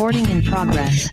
Recording in progress.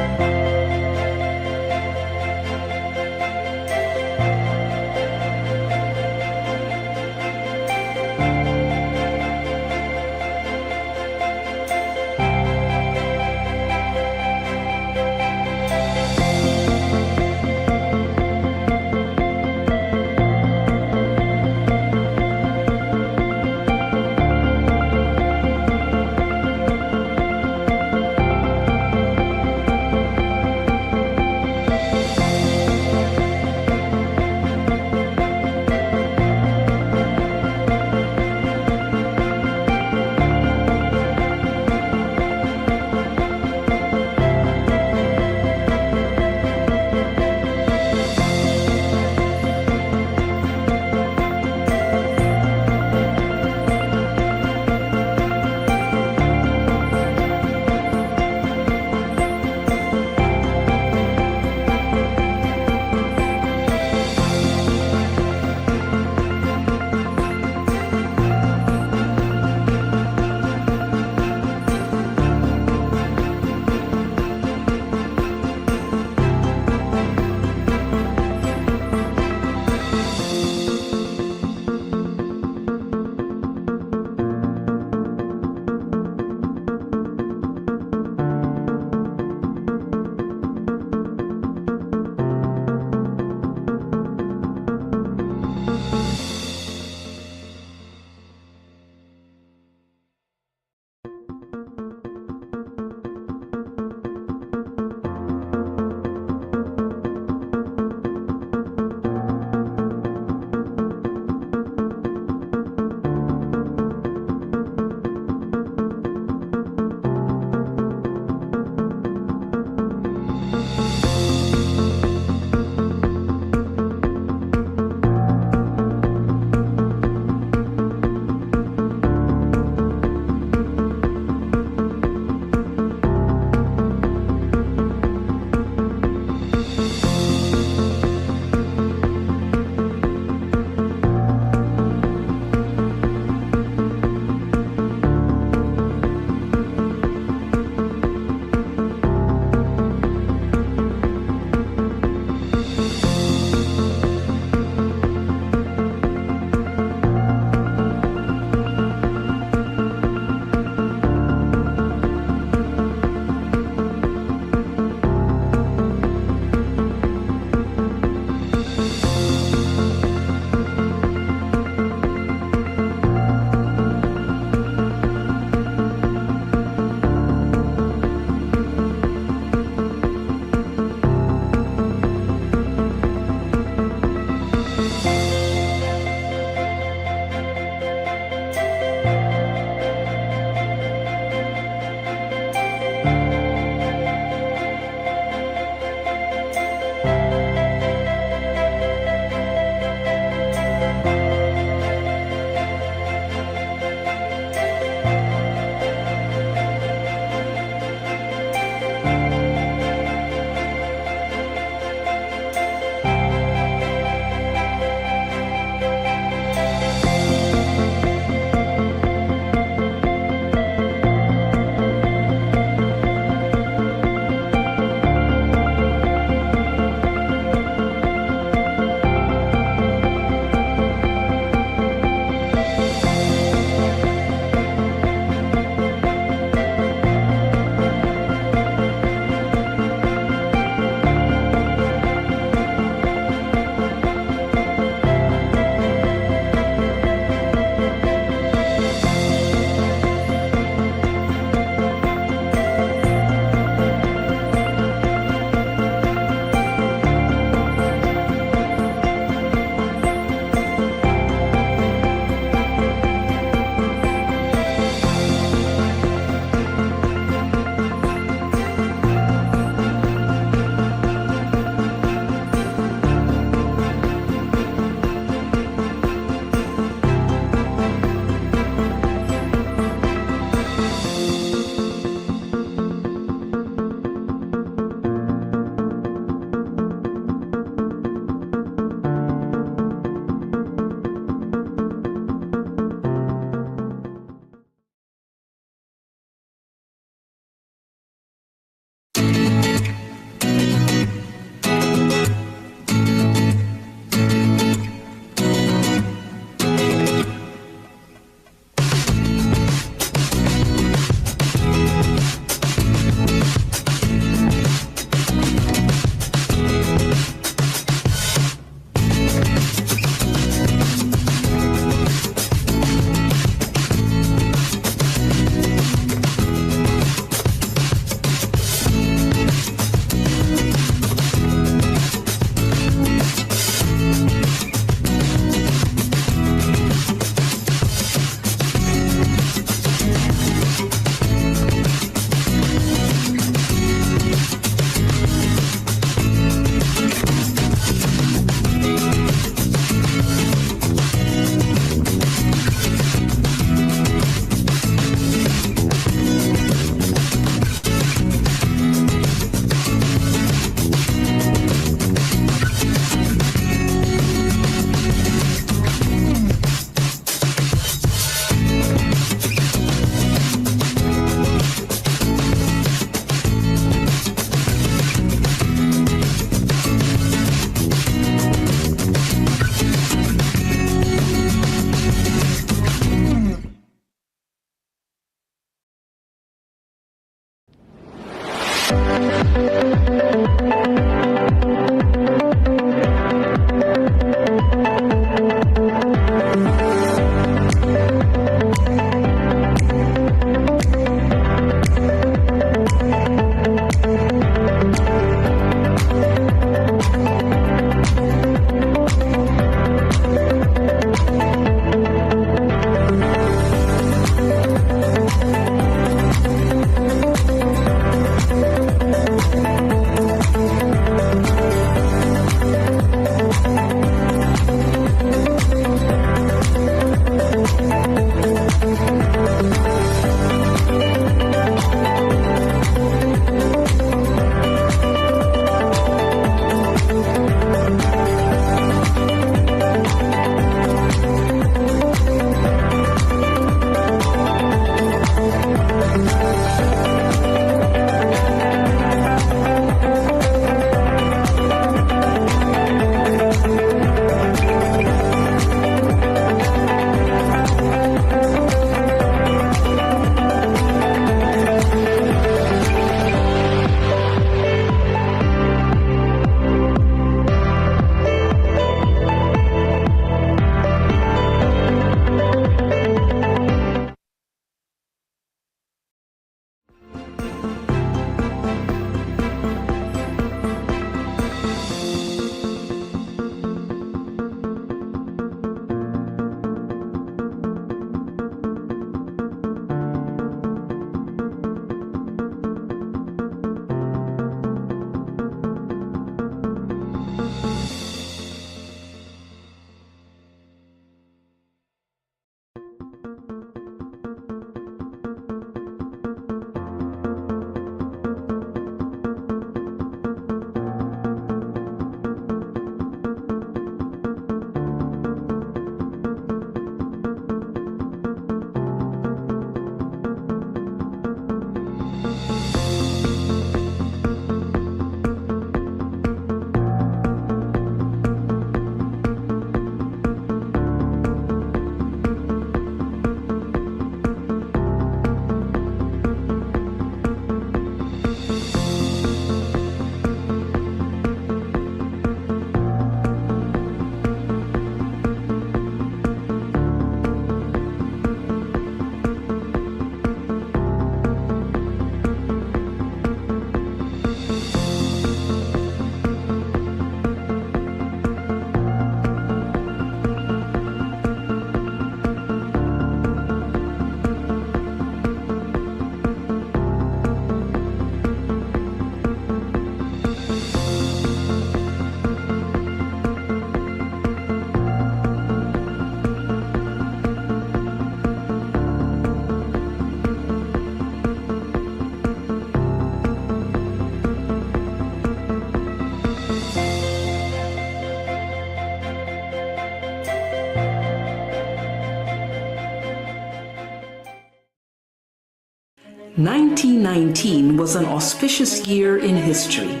1919 was an auspicious year in history.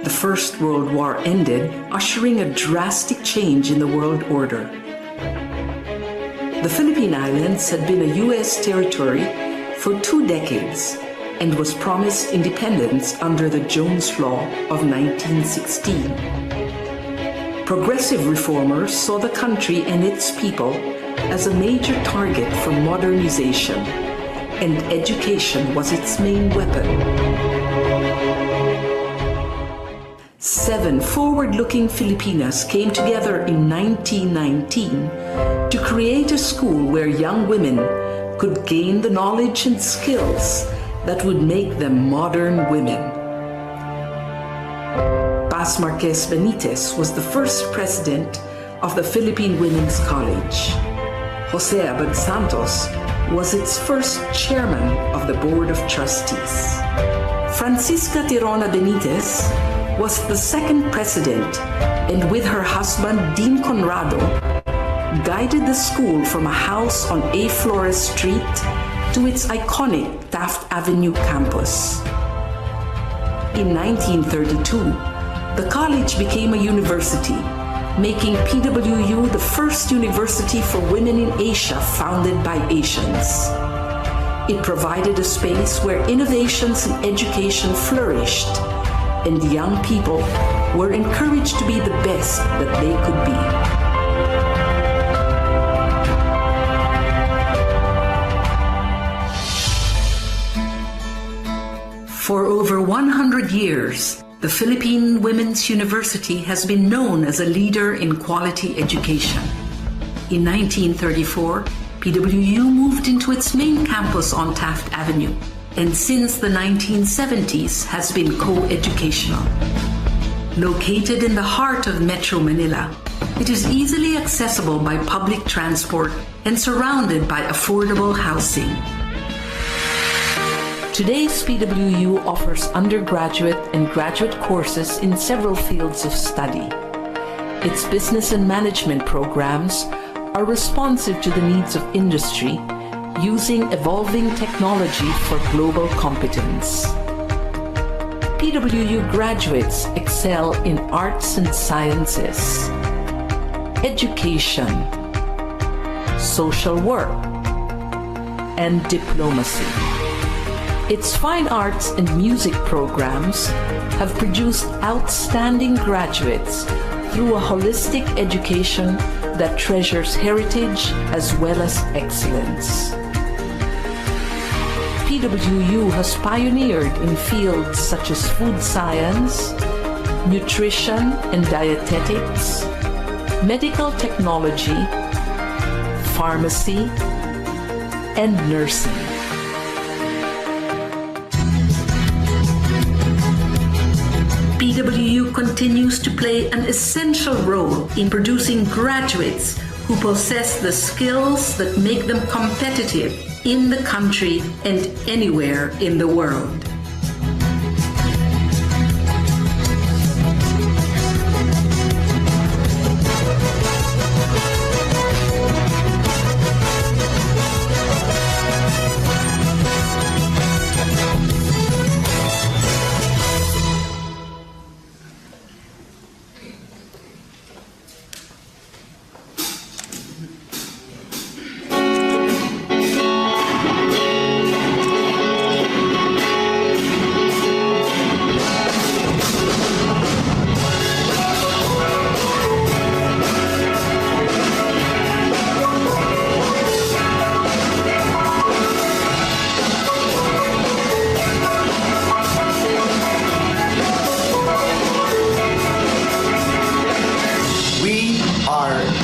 The First World War ended, ushering a drastic change in the world order. The Philippine Islands had been a U.S. territory for 2 decades and was promised independence under the Jones Law of 1916. Progressive reformers saw the country and its people as a major target for modernization, and education was its main weapon. 7 forward-looking Filipinas came together in 1919 to create a school where young women could gain the knowledge and skills that would make them modern women. Paz Marquez Benitez was the first president of the Philippine Women's College. Jose Abad Santos was its first chairman of the Board of Trustees. Francisca Tirona Benitez was the second president, and with her husband Dean Conrado, guided the school from a house on A. Flores Street to its iconic Taft Avenue campus. In 1932, the college became a university, making PWU the first university for women in Asia founded by Asians. It provided a space where innovations in education flourished, and young people were encouraged to be the best that they could be. For over 100 years, the Philippine Women's University has been known as a leader in quality education. In 1934, PWU moved into its main campus on Taft Avenue, and since the 1970s has been co-educational. Located in the heart of Metro Manila, it is easily accessible by public transport and surrounded by affordable housing. Today's PWU offers undergraduate and graduate courses in several fields of study. Its business and management programs are responsive to the needs of industry, using evolving technology for global competence. PWU graduates excel in arts and sciences, education, social work, and diplomacy. Its fine arts and music programs have produced outstanding graduates through a holistic education that treasures heritage as well as excellence. PWU has pioneered in fields such as food science, nutrition and dietetics, medical technology, pharmacy, and nursing. PWU continues to play an essential role in producing graduates who possess the skills that make them competitive in the country and anywhere in the world.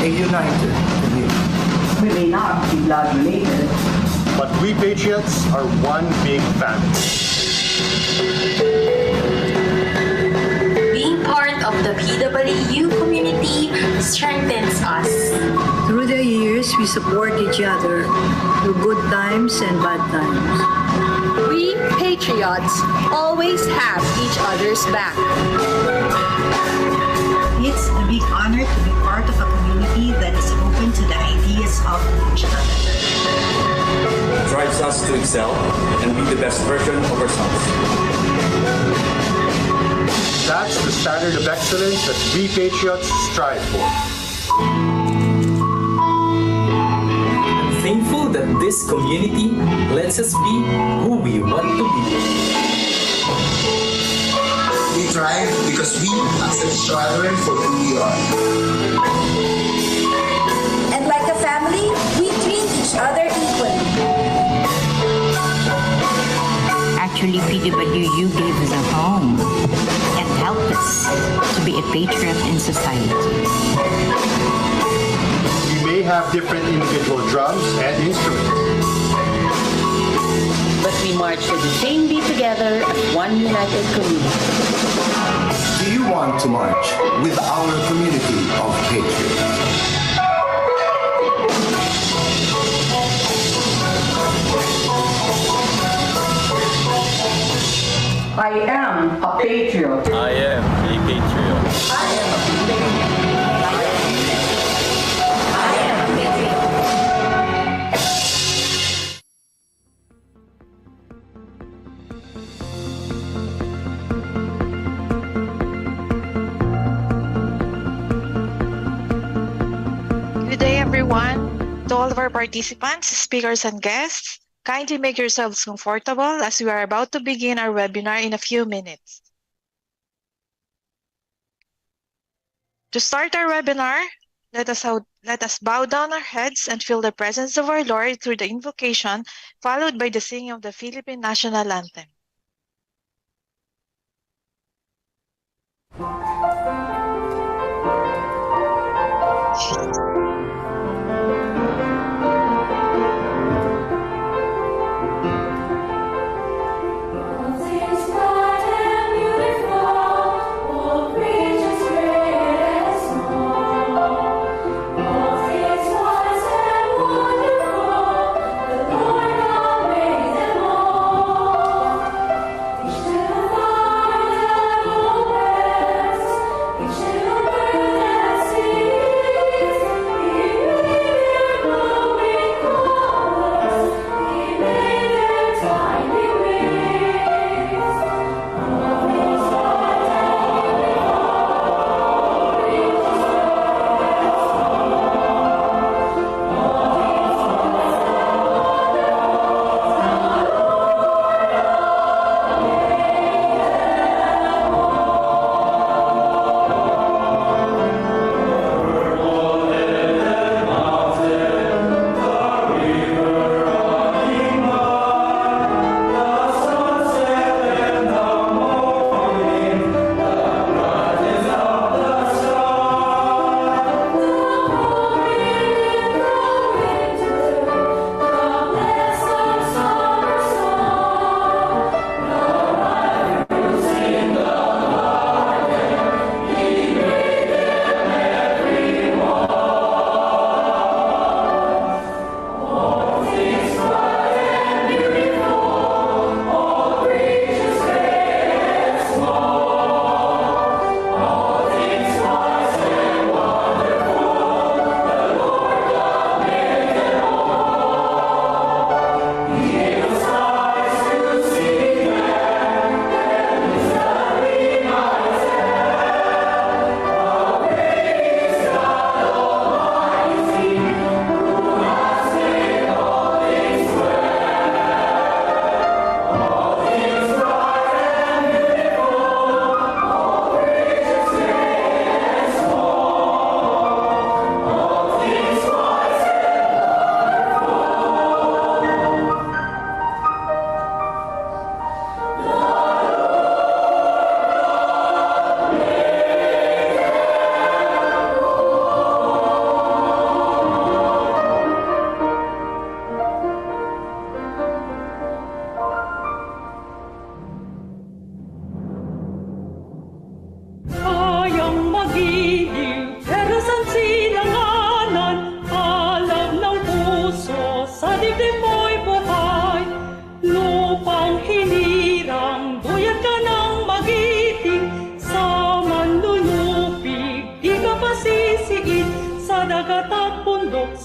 United community. We may not be blood related, but we Patriots are one big family. Being part of the PWU community strengthens us. Through the years, we support each other through good times and bad times. We Patriots always have each other's back. It's a big honor to be part of a community that is open to the ideas of each other. It drives us to excel and be the best version of ourselves. That's the standard of excellence that we Patriots strive for. I'm thankful that this community lets us be who we want to be. We thrive because we accept each other for who we are. And like a family, we treat each other equally. Actually, PWU gave us a home and helped us to be a patriot in society. We may have different individual drums and instruments, but we march to the same beat together as one united community. Do you want to march with our community of patriots? I am a patriot. I am a patriot. I am a patriot. I am a patriot. Good day, everyone. To all of our participants, speakers, and guests, Kindly make yourselves comfortable as we are about to begin our webinar in a few minutes. To start our webinar, let us bow down our heads and feel the presence of our Lord through the invocation, followed by the singing of the Philippine National Anthem.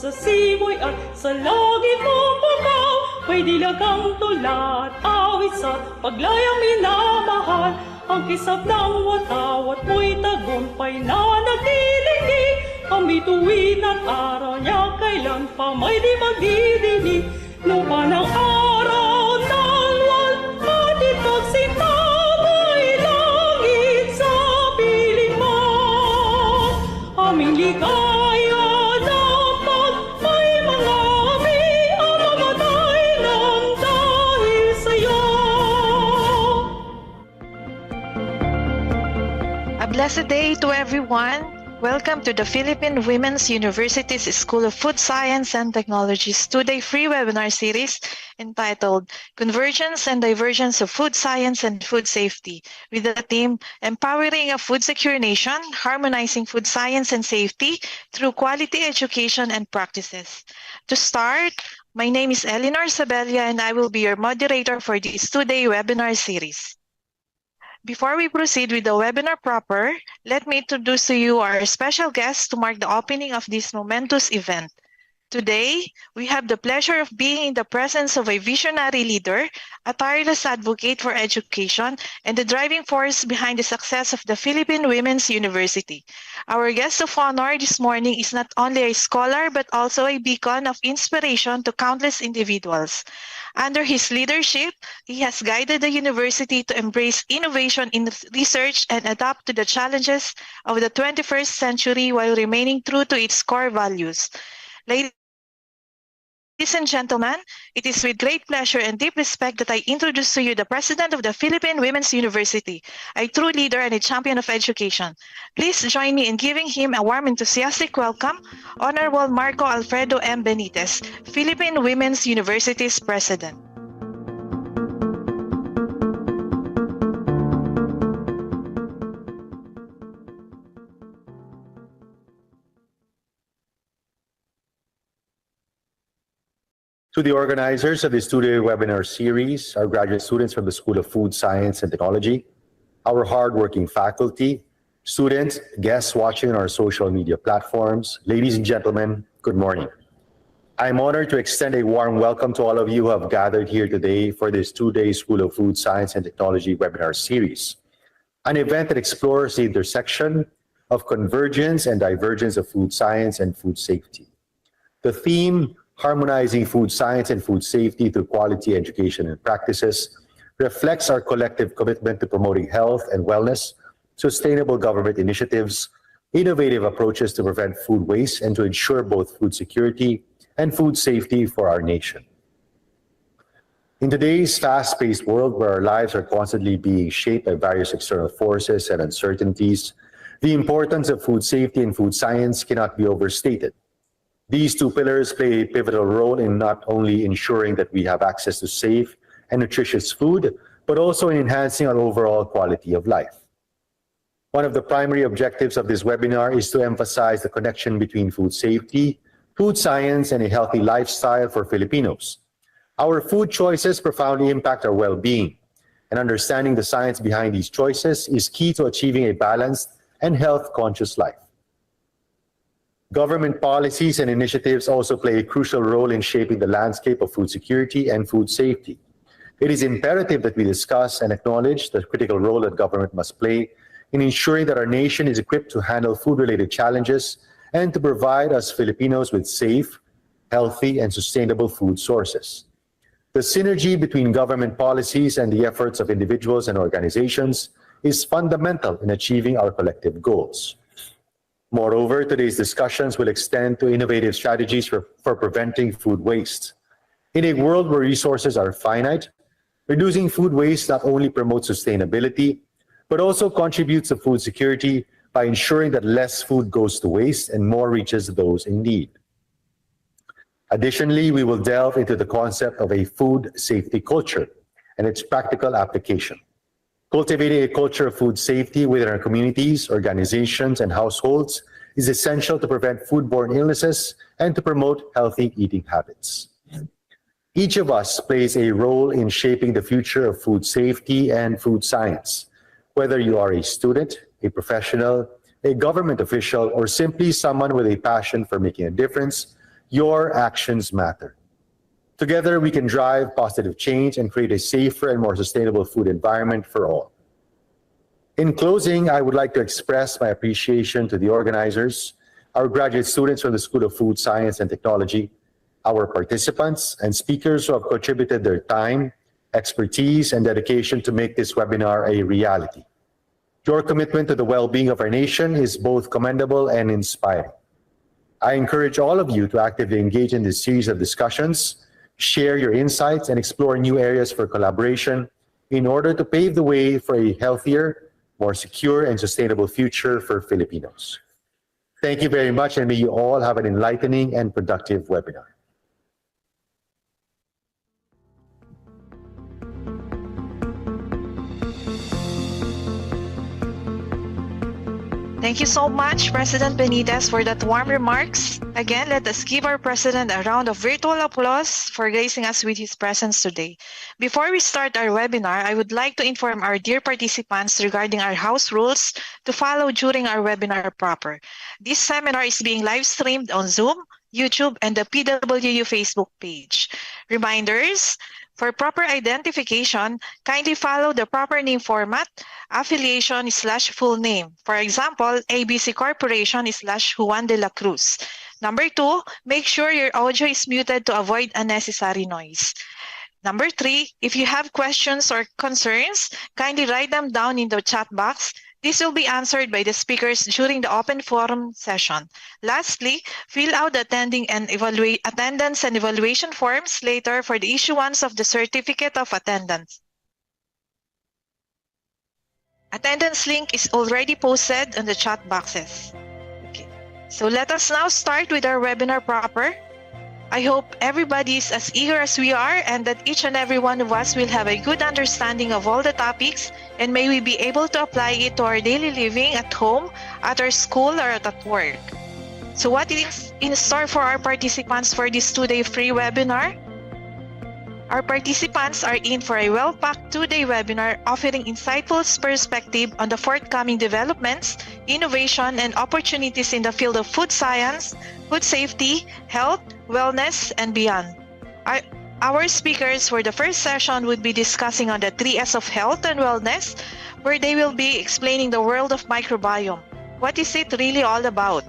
sa simoy at sa langit mong bukaw, may dilagang tulad, awit sa paglayang minamahal. Ang kisap ng watawat mo'y tagumpay na nagdiligdig. Ang bituin at araw niya kailan pa may di magdidinig. Lupa ng araw ng at ipagsinta may langit sa piling mo. Aming ligaya dapat may mga ami ang mamatay ng dahil sa'yo. A blessed day to everyone. Welcome to the Philippine Women's University's School of Food Science and Technology's two-day free webinar series entitled Convergence and Divergence of Food Science and Food Safety, with the theme Empowering a Food-Secure Nation, Harmonizing Food Science and Safety through Quality Education and Practices. To start, my name is Eleanor Sabelia and I will be your moderator for this two-day webinar series. Before we proceed with the webinar proper, let me introduce to you our special guest to mark the opening of this momentous event. Today, we have the pleasure of being in the presence of a visionary leader, a tireless advocate for education, and the driving force behind the success of the Philippine Women's University. Our guest of honor this morning is not only a scholar but also a beacon of inspiration to countless individuals. Under his leadership, he has guided the university to embrace innovation in research and adapt to the challenges of the 21st century while remaining true to its core values. Ladies and gentlemen, it is with great pleasure and deep respect that I introduce to you the President of the Philippine Women's University, a true leader and a champion of education. Please join me in giving him a warm, enthusiastic welcome, Honorable Marco Alfredo M. Benitez, Philippine Women's University's President. To the organizers of this two-day webinar series, our graduate students from the School of Food Science and Technology, our hardworking faculty, students, guests watching on our social media platforms, ladies and gentlemen, good morning. I'm honored to extend a warm welcome to all of you who have gathered here today for this two-day School of Food Science and Technology webinar series, an event that explores the intersection of convergence and divergence of food science and food safety. The theme, Harmonizing Food Science and Food Safety through Quality Education and Practices, reflects our collective commitment to promoting health and wellness, sustainable government initiatives, innovative approaches to prevent food waste, and to ensure both food security and food safety for our nation. In today's fast-paced world where our lives are constantly being shaped by various external forces and uncertainties, the importance of food safety and food science cannot be overstated. These two pillars play a pivotal role in not only ensuring that we have access to safe and nutritious food, but also in enhancing our overall quality of life. One of the primary objectives of this webinar is to emphasize the connection between food safety, food science, and a healthy lifestyle for Filipinos. Our food choices profoundly impact our well-being, and understanding the science behind these choices is key to achieving a balanced and health-conscious life. Government policies and initiatives also play a crucial role in shaping the landscape of food security and food safety. It is imperative that we discuss and acknowledge the critical role that government must play in ensuring that our nation is equipped to handle food-related challenges and to provide us Filipinos with safe, healthy, and sustainable food sources. The synergy between government policies and the efforts of individuals and organizations is fundamental in achieving our collective goals. Moreover, today's discussions will extend to innovative strategies for preventing food waste. In a world where resources are finite, reducing food waste not only promotes sustainability, but also contributes to food security by ensuring that less food goes to waste and more reaches those in need. Additionally, we will delve into the concept of a food safety culture and its practical application. Cultivating a culture of food safety within our communities, organizations, and households is essential to prevent foodborne illnesses and to promote healthy eating habits. Each of us plays a role in shaping the future of food safety and food science. Whether you are a student, a professional, a government official, or simply someone with a passion for making a difference, your actions matter. Together, we can drive positive change and create a safer and more sustainable food environment for all. In closing, I would like to express my appreciation to the organizers, our graduate students from the School of Food Science and Technology, our participants and speakers who have contributed their time, expertise, and dedication to make this webinar a reality. Your commitment to the well-being of our nation is both commendable and inspiring. I encourage all of you to actively engage in this series of discussions, share your insights, and explore new areas for collaboration in order to pave the way for a healthier, more secure, and sustainable future for Filipinos. Thank you very much, and may you all have an enlightening and productive webinar. Thank you so much, President Benitez, for that warm remarks. Again, let us give our President a round of virtual applause for gracing us with his presence today. Before we start our webinar, I would like to inform our dear participants regarding our house rules to follow during our webinar proper. This seminar is being live streamed on Zoom, YouTube, and the PWU Facebook page. Reminders: for proper identification, kindly follow the proper name format, affiliation/full name. For example, ABC Corporation/Juan de la Cruz. Number 2, make sure your audio is muted to avoid unnecessary noise. Number 3, if you have questions or concerns, kindly write them down in the chat box. This will be answered by the speakers during the open forum session. Lastly, fill out the attendance and evaluation forms later for the issuance of the certificate of attendance. Attendance link is already posted on the chat boxes. Okay, so let us now start with our webinar proper. I hope everybody is as eager as we are and that each and every one of us will have a good understanding of all the topics, and may we be able to apply it to our daily living at home, at our school, or at work. So what is in store for our participants for this 2-day free webinar? Our participants are in for a well-packed 2-day webinar offering insightful perspective on the forthcoming developments, innovation, and opportunities in the field of food science, food safety, health, wellness, and beyond. Our speakers for the first session would be discussing on the 3S of health and wellness, where they will be explaining the world of microbiome. What is it really all about?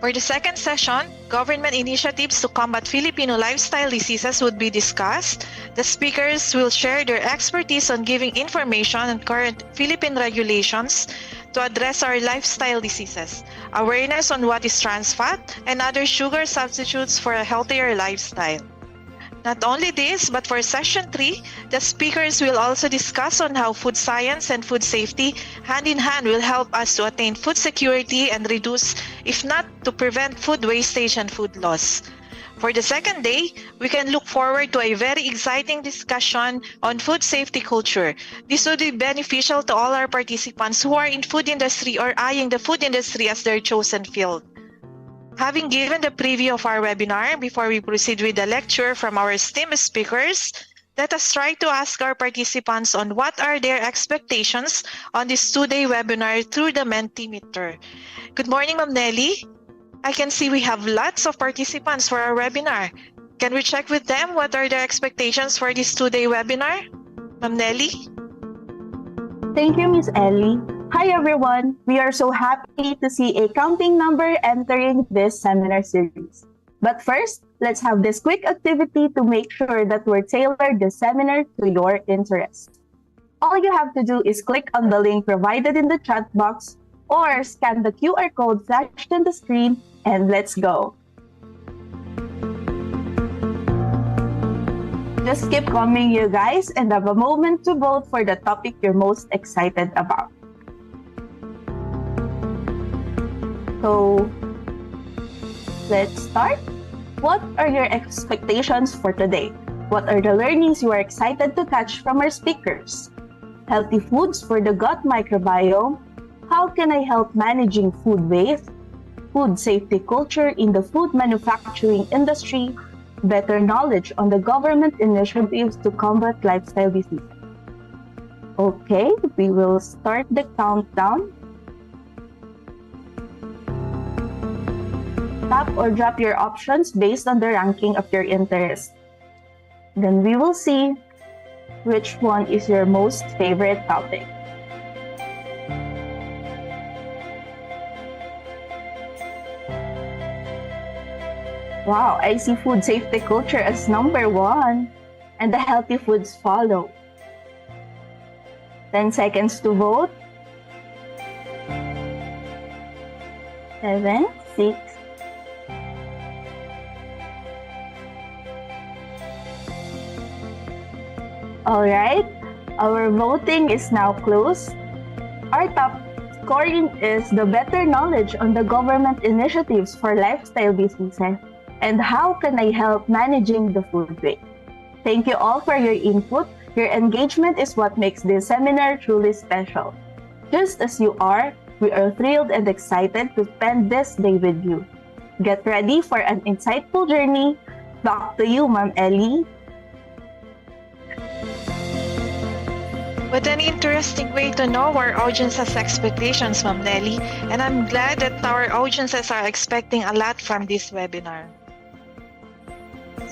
For the second session, government initiatives to combat Filipino lifestyle diseases would be discussed. The speakers will share their expertise on giving information on current Philippine regulations to address our lifestyle diseases, awareness on what is trans fat, and other sugar substitutes for a healthier lifestyle. Not only this, but for session 3, the speakers will also discuss on how food science and food safety hand in hand will help us to attain food security and reduce, if not to prevent, food wastage and food loss. For the second day, we can look forward to a very exciting discussion on food safety culture. This will be beneficial to all our participants who are in food industry or eyeing the food industry as their chosen field. Having given the preview of our webinar, before we proceed with the lecture from our esteemed speakers, let us try to ask our participants on what are their expectations on this 2-day webinar through the Mentimeter. Good morning, Ma'am Nelly. I can see we have lots of participants for our webinar. Can we check with them what are their expectations for this 2-day webinar? Ma'am Nelly? Thank you, Ms. Ellie. Hi, everyone. We are so happy to see a counting number entering this seminar series. But first, let's have this quick activity to make sure that we're tailored the seminar to your interests. All you have to do is click on the link provided in the chat box or scan the QR code flashed on the screen, and let's go. Just keep coming, you guys, and have a moment to vote for the topic you're most excited about. So, let's start. What are your expectations for today? What are the learnings you are excited to catch from our speakers? Healthy foods for the gut microbiome. How can I help managing food waste? Food safety culture in the food manufacturing industry. Better knowledge on the government initiatives to combat lifestyle disease. Okay, we will start the countdown. Tap or drop your options based on the ranking of your interest. Then we will see which one is your most favorite topic. Wow, I see food safety culture as number 1, and the healthy foods follow. 10 seconds to vote. 7, 6, Alright, our voting is now closed. Our top scoring is the better knowledge on the government initiatives for lifestyle diseases and how can I help managing the food waste. Thank you all for your input. Your engagement is what makes this seminar truly special. Just as you are, we are thrilled and excited to spend this day with you. Get ready for an insightful journey. Back to you, Ma'am Ellie. What an interesting way to know our audience's expectations, Ma'am Nelly. And I'm glad that our audiences are expecting a lot from this webinar.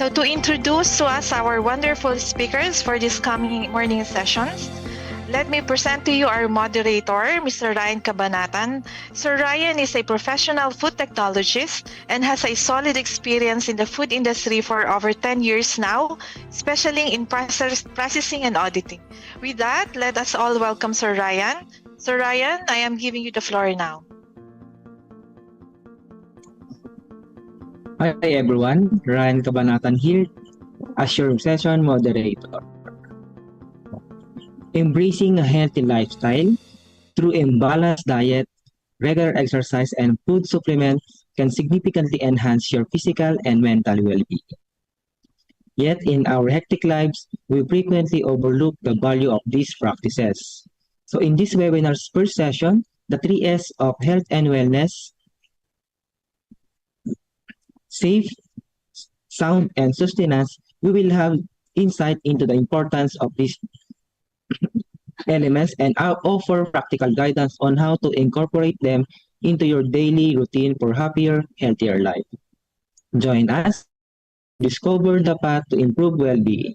So to introduce to us our wonderful speakers for this coming morning sessions, let me present to you our moderator, Mr. Ryan Cabanatan. Sir Ryan is a professional food technologist and has a solid experience in the food industry for over 10 years now, especially in processing and auditing. With that, let us all welcome Sir Ryan. Sir Ryan, I am giving you the floor now. Hi everyone, Ryan Cabanatan here as your session moderator. Embracing a healthy lifestyle through a balanced diet, regular exercise, and food supplements can significantly enhance your physical and mental well-being. Yet in our hectic lives, we frequently overlook the value of these practices. So in this webinar's first session, the 3S of health and wellness, safe, sound, and sustenance, we will have insight into the importance of these elements and offer practical guidance on how to incorporate them into your daily routine for happier, healthier life. Join us, discover the path to improve well-being.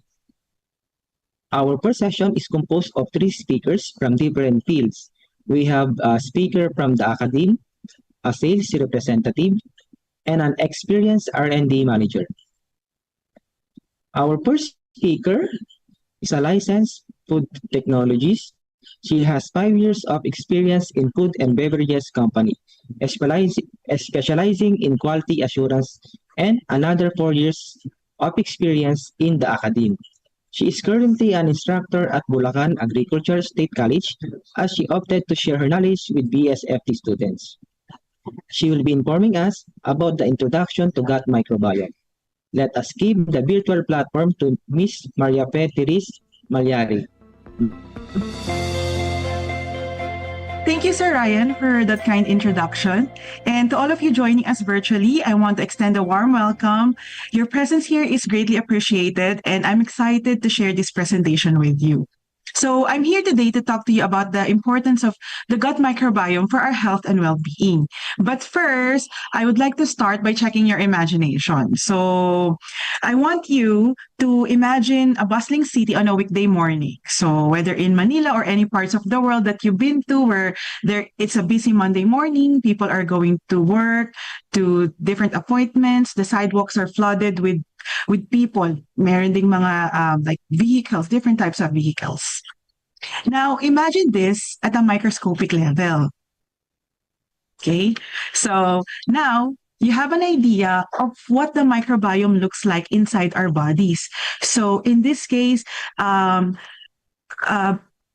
Our first session is composed of 3 speakers from different fields. We have a speaker from the academy, a sales representative, and an experienced R&D manager. Our first speaker is a licensed food technologist. She has 5 years of experience in food and beverages company, specializing in quality assurance, and another 4 years of experience in the academy. She is currently an instructor at Bulacan Agriculture State College as she opted to share her knowledge with BSFT students. She will be informing us about the introduction to gut microbiome. Let us give the virtual platform to Ms. Maria P. Therese Malyari. Thank you, Sir Ryan, for that kind introduction. And to all of you joining us virtually, I want to extend a warm welcome. Your presence here is greatly appreciated, and I'm excited to share this presentation with you. So I'm here today to talk to you about the importance of the gut microbiome for our health and well-being. But first, I would like to start by checking your imagination. So I want you to imagine a bustling city on a weekday morning. So whether in Manila or any parts of the world that you've been to where it's a busy Monday morning, people are going to work, to different appointments, the sidewalks are flooded with people, meron ding mga like vehicles, different types of vehicles. Now, imagine this at a microscopic level. Okay, so now you have an idea of what the microbiome looks like inside our bodies. So in this case,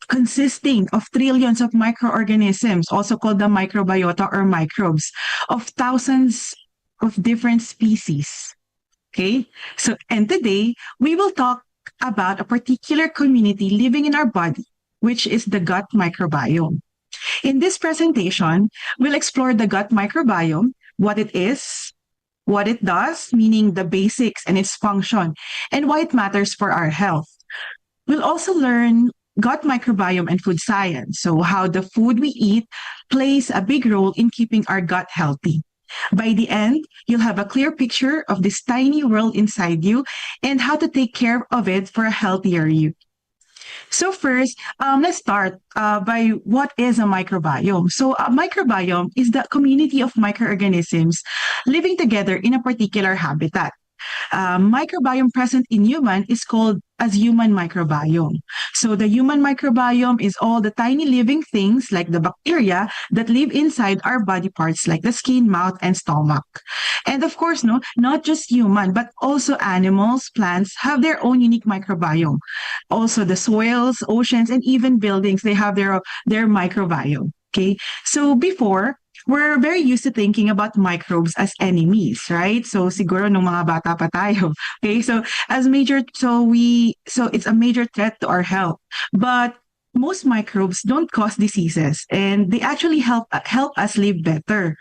consisting of trillions of microorganisms, also called the microbiota or microbes, of thousands of different species. Okay, so and today we will talk about a particular community living in our body, which is the gut microbiome. In this presentation, we'll explore the gut microbiome, what it is, what it does, meaning the basics and its function, and why it matters for our health. We'll also learn gut microbiome and food science, so how the food we eat plays a big role in keeping our gut healthy. By the end, you'll have a clear picture of this tiny world inside you and how to take care of it for a healthier you. So first, let's start by what is a microbiome. So a microbiome is the community of microorganisms living together in a particular habitat. Microbiome present in human is called as human microbiome. So the human microbiome is all the tiny living things like the bacteria that live inside our body parts like the skin, mouth, and stomach. And of course, not just human, but also animals, plants have their own unique microbiome. Also the soils, oceans, and even buildings, they have their microbiome. Okay, so before, we're very used to thinking about microbes as enemies, right? So siguro nung mga bata pa tayo. Okay, so it's a major threat to our health. But most microbes don't cause diseases and they actually help us live better.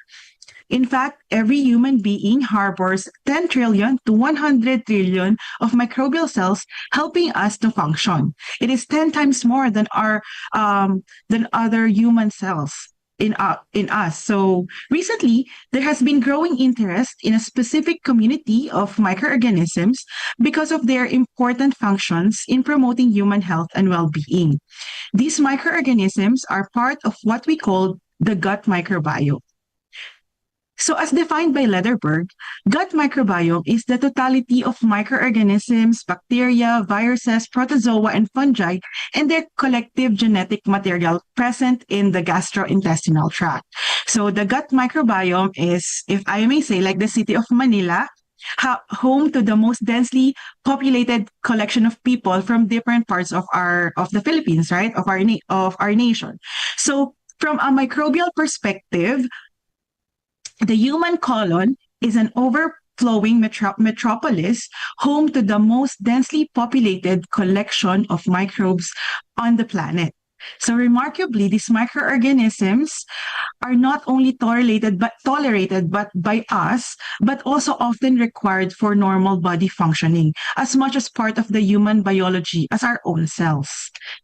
In fact, every human being harbors 10 trillion to 100 trillion of microbial cells helping us to function. It is 10 times more than than other human cells in us. So recently, there has been growing interest in a specific community of microorganisms because of their important functions in promoting human health and well-being. These microorganisms are part of what we call the gut microbiome. So as defined by Lederberg, gut microbiome is the totality of microorganisms, bacteria, viruses, protozoa, and fungi, and their collective genetic material present in the gastrointestinal tract. So the gut microbiome is, if I may say, like the city of Manila, home to the most densely populated collection of people from different parts of the Philippines, right? Of our nation. So from a microbial perspective, the human colon is an overflowing metropolis, home to the most densely populated collection of microbes on the planet. So remarkably, these microorganisms are not only tolerated but by us, but also often required for normal body functioning, as much as part of the human biology as our own cells.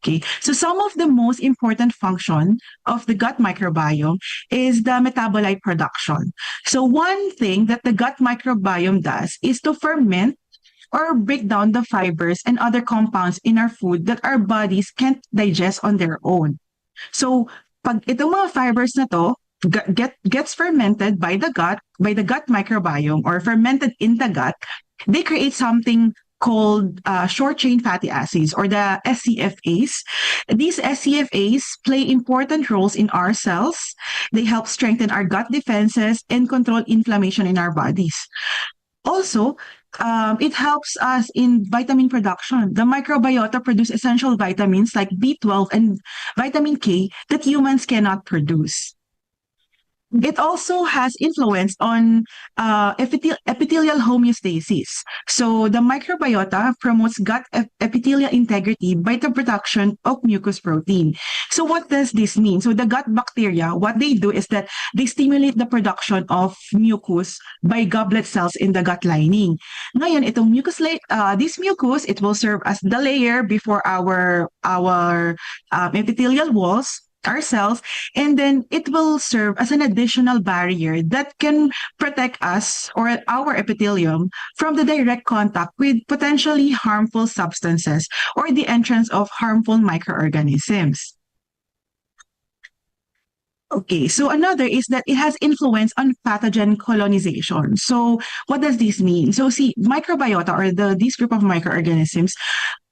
Okay, so some of the most important function of the gut microbiome is the metabolite production. So one thing that the gut microbiome does is to ferment or break down the fibers and other compounds in our food that our bodies can't digest on their own. So, pag itong mga fibers na to gets fermented by the gut microbiome or fermented in the gut, they create something called short chain fatty acids or the SCFAs. These SCFAs play important roles in our cells. They help strengthen our gut defenses and control inflammation in our bodies. Also, it helps us in vitamin production. The microbiota produce essential vitamins like B12 and vitamin K that humans cannot produce. It also has influence on epithelial homeostasis. So the microbiota promotes gut epithelial integrity by the production of mucus protein. So what does this mean? So the gut bacteria, what they do is that they stimulate the production of mucus by goblet cells in the gut lining. Ngayon, itong this mucus, it will serve as the layer before our epithelial walls, our cells, and then it will serve as an additional barrier that can protect us or our epithelium from the direct contact with potentially harmful substances or the entrance of harmful microorganisms. Okay, so another is that it has influence on pathogen colonization. So what does this mean? So see, microbiota or this group of microorganisms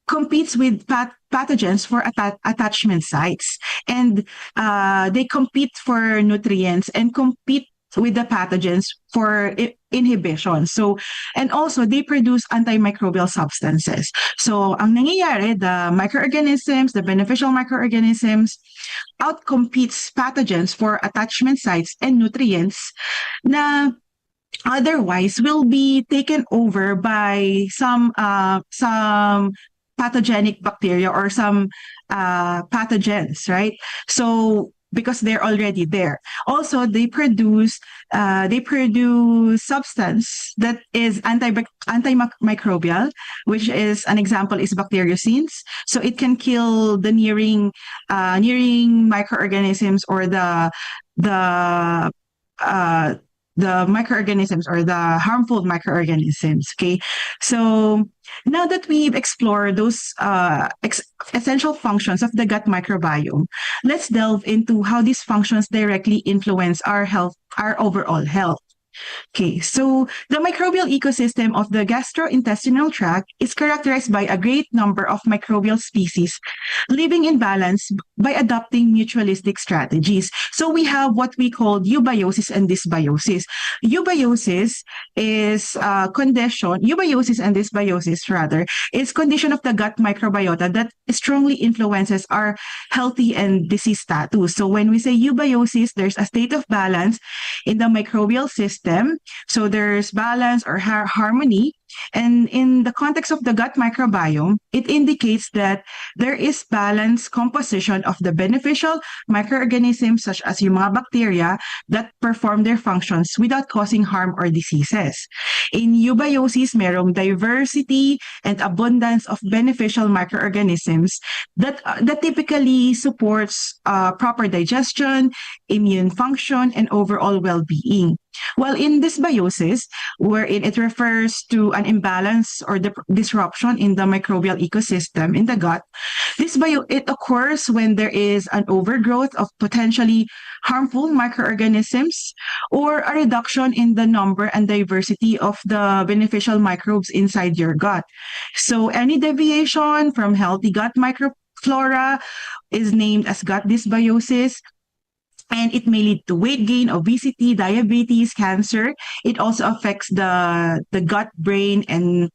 competes with pathogens for attachment sites, and they compete for nutrients and compete with the pathogens for inhibition. So, and also they produce antimicrobial substances. So, ang nangyayari, the microorganisms, the beneficial microorganisms, outcompetes pathogens for attachment sites and nutrients na otherwise will be taken over by some pathogenic bacteria or some pathogens, right? So because they're already there. Also, they produce substance that is antimicrobial, which is an example is bacteriocins. So it can kill the nearing microorganisms or the microorganisms or the harmful microorganisms. Okay, so now that we've explored those essential functions of the gut microbiome, let's delve into how these functions directly influence our health, our overall health. Okay, so the microbial ecosystem of the gastrointestinal tract is characterized by a great number of microbial species living in balance by adopting mutualistic strategies. So we have what we call eubiosis and dysbiosis. Eubiosis and dysbiosis rather, is condition of the gut microbiota that strongly influences our healthy and disease status. So when we say eubiosis, there's a state of balance in the microbial system. So there's balance or harmony And in the context of the gut microbiome, it indicates that there is balanced composition of the beneficial microorganisms such as yung mga bacteria that perform their functions without causing harm or diseases. In eubiosis, merong diversity and abundance of beneficial microorganisms that typically supports proper digestion, immune function, and overall well-being. While in dysbiosis, wherein it refers to an imbalance or disruption in the microbial ecosystem in the gut, it occurs when there is an overgrowth of potentially harmful microorganisms or a reduction in the number and diversity of the beneficial microbes inside your gut. So any deviation from healthy gut microflora is named as gut dysbiosis, and it may lead to weight gain, obesity, diabetes, cancer. It also affects the gut brain and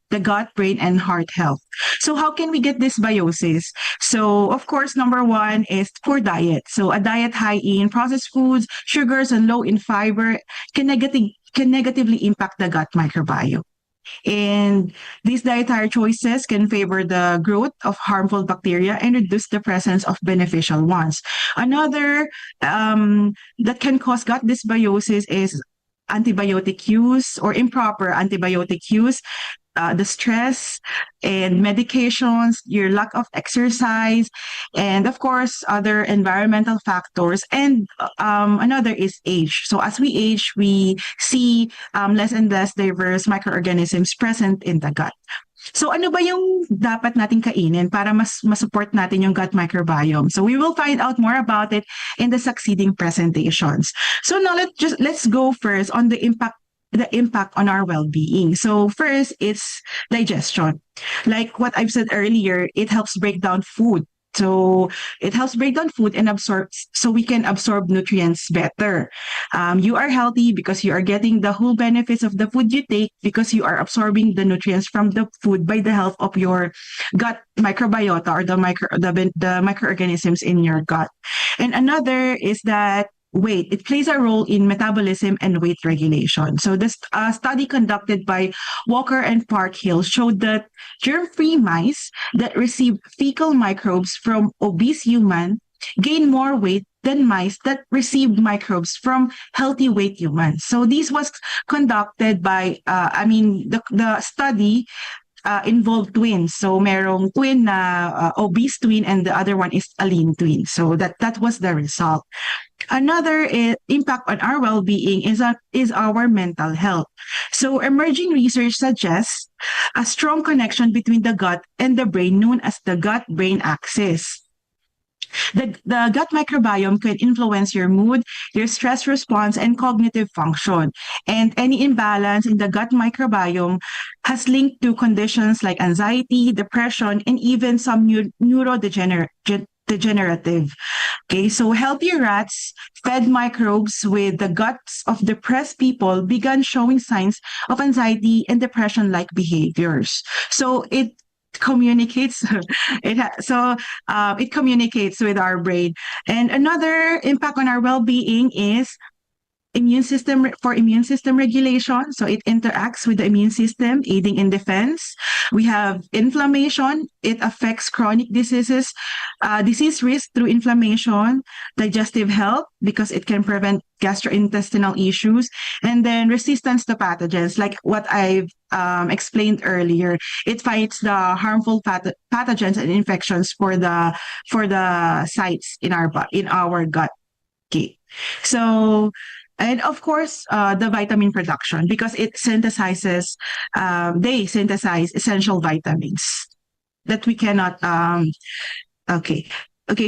heart health. So how can we get dysbiosis? So of course, number one is poor diet. So a diet high in processed foods, sugars, and low in fiber can negatively impact the gut microbiome. And these dietary choices can favor the growth of harmful bacteria and reduce the presence of beneficial ones. Another that can cause gut dysbiosis is antibiotic use or improper antibiotic use, the stress and medications, your lack of exercise, and of course, other environmental factors. And another is age. So as we age, we see less and less diverse microorganisms present in the gut. So ano ba yung dapat nating kainin para mas support natin yung gut microbiome? So we will find out more about it in the succeeding presentations. So now let's go first on the impact on our well-being. So first, it's digestion. Like what I've said earlier, it helps break down food. So it helps break down food and so we can absorb nutrients better. You are healthy because you are getting the whole benefits of the food you take because you are absorbing the nutrients from the food by the help of your gut microbiota or the microorganisms in your gut. And another is that weight. It plays a role in metabolism and weight regulation. So this study conducted by Walker and Parkhill showed that germ-free mice that receive fecal microbes from obese humans gain more weight than mice that receive microbes from healthy weight humans. So this was conducted by, the study involved twins. So merong twin na obese twin and the other one is a lean twin. So that was the result. Another impact on our well-being is our mental health. So emerging research suggests a strong connection between the gut and the brain known as the gut-brain axis. The gut microbiome can influence your mood, your stress response, and cognitive function. And any imbalance in the gut microbiome has linked to conditions like anxiety, depression, and even some neurodegenerative. Okay, so healthy rats fed microbes with the guts of depressed people began showing signs of anxiety and depression-like behaviors. So it communicates it communicates with our brain. And another impact on our well-being is immune system regulation. So it interacts with the immune system, aiding in defense. We have inflammation. It affects chronic disease risk through inflammation, digestive health, because it can prevent gastrointestinal issues, and then resistance to pathogens, like what I've explained earlier. It fights the harmful pathogens and infections for the sites in our gut. Okay. So, and of course, the vitamin production, because they synthesize essential vitamins that we cannot, okay.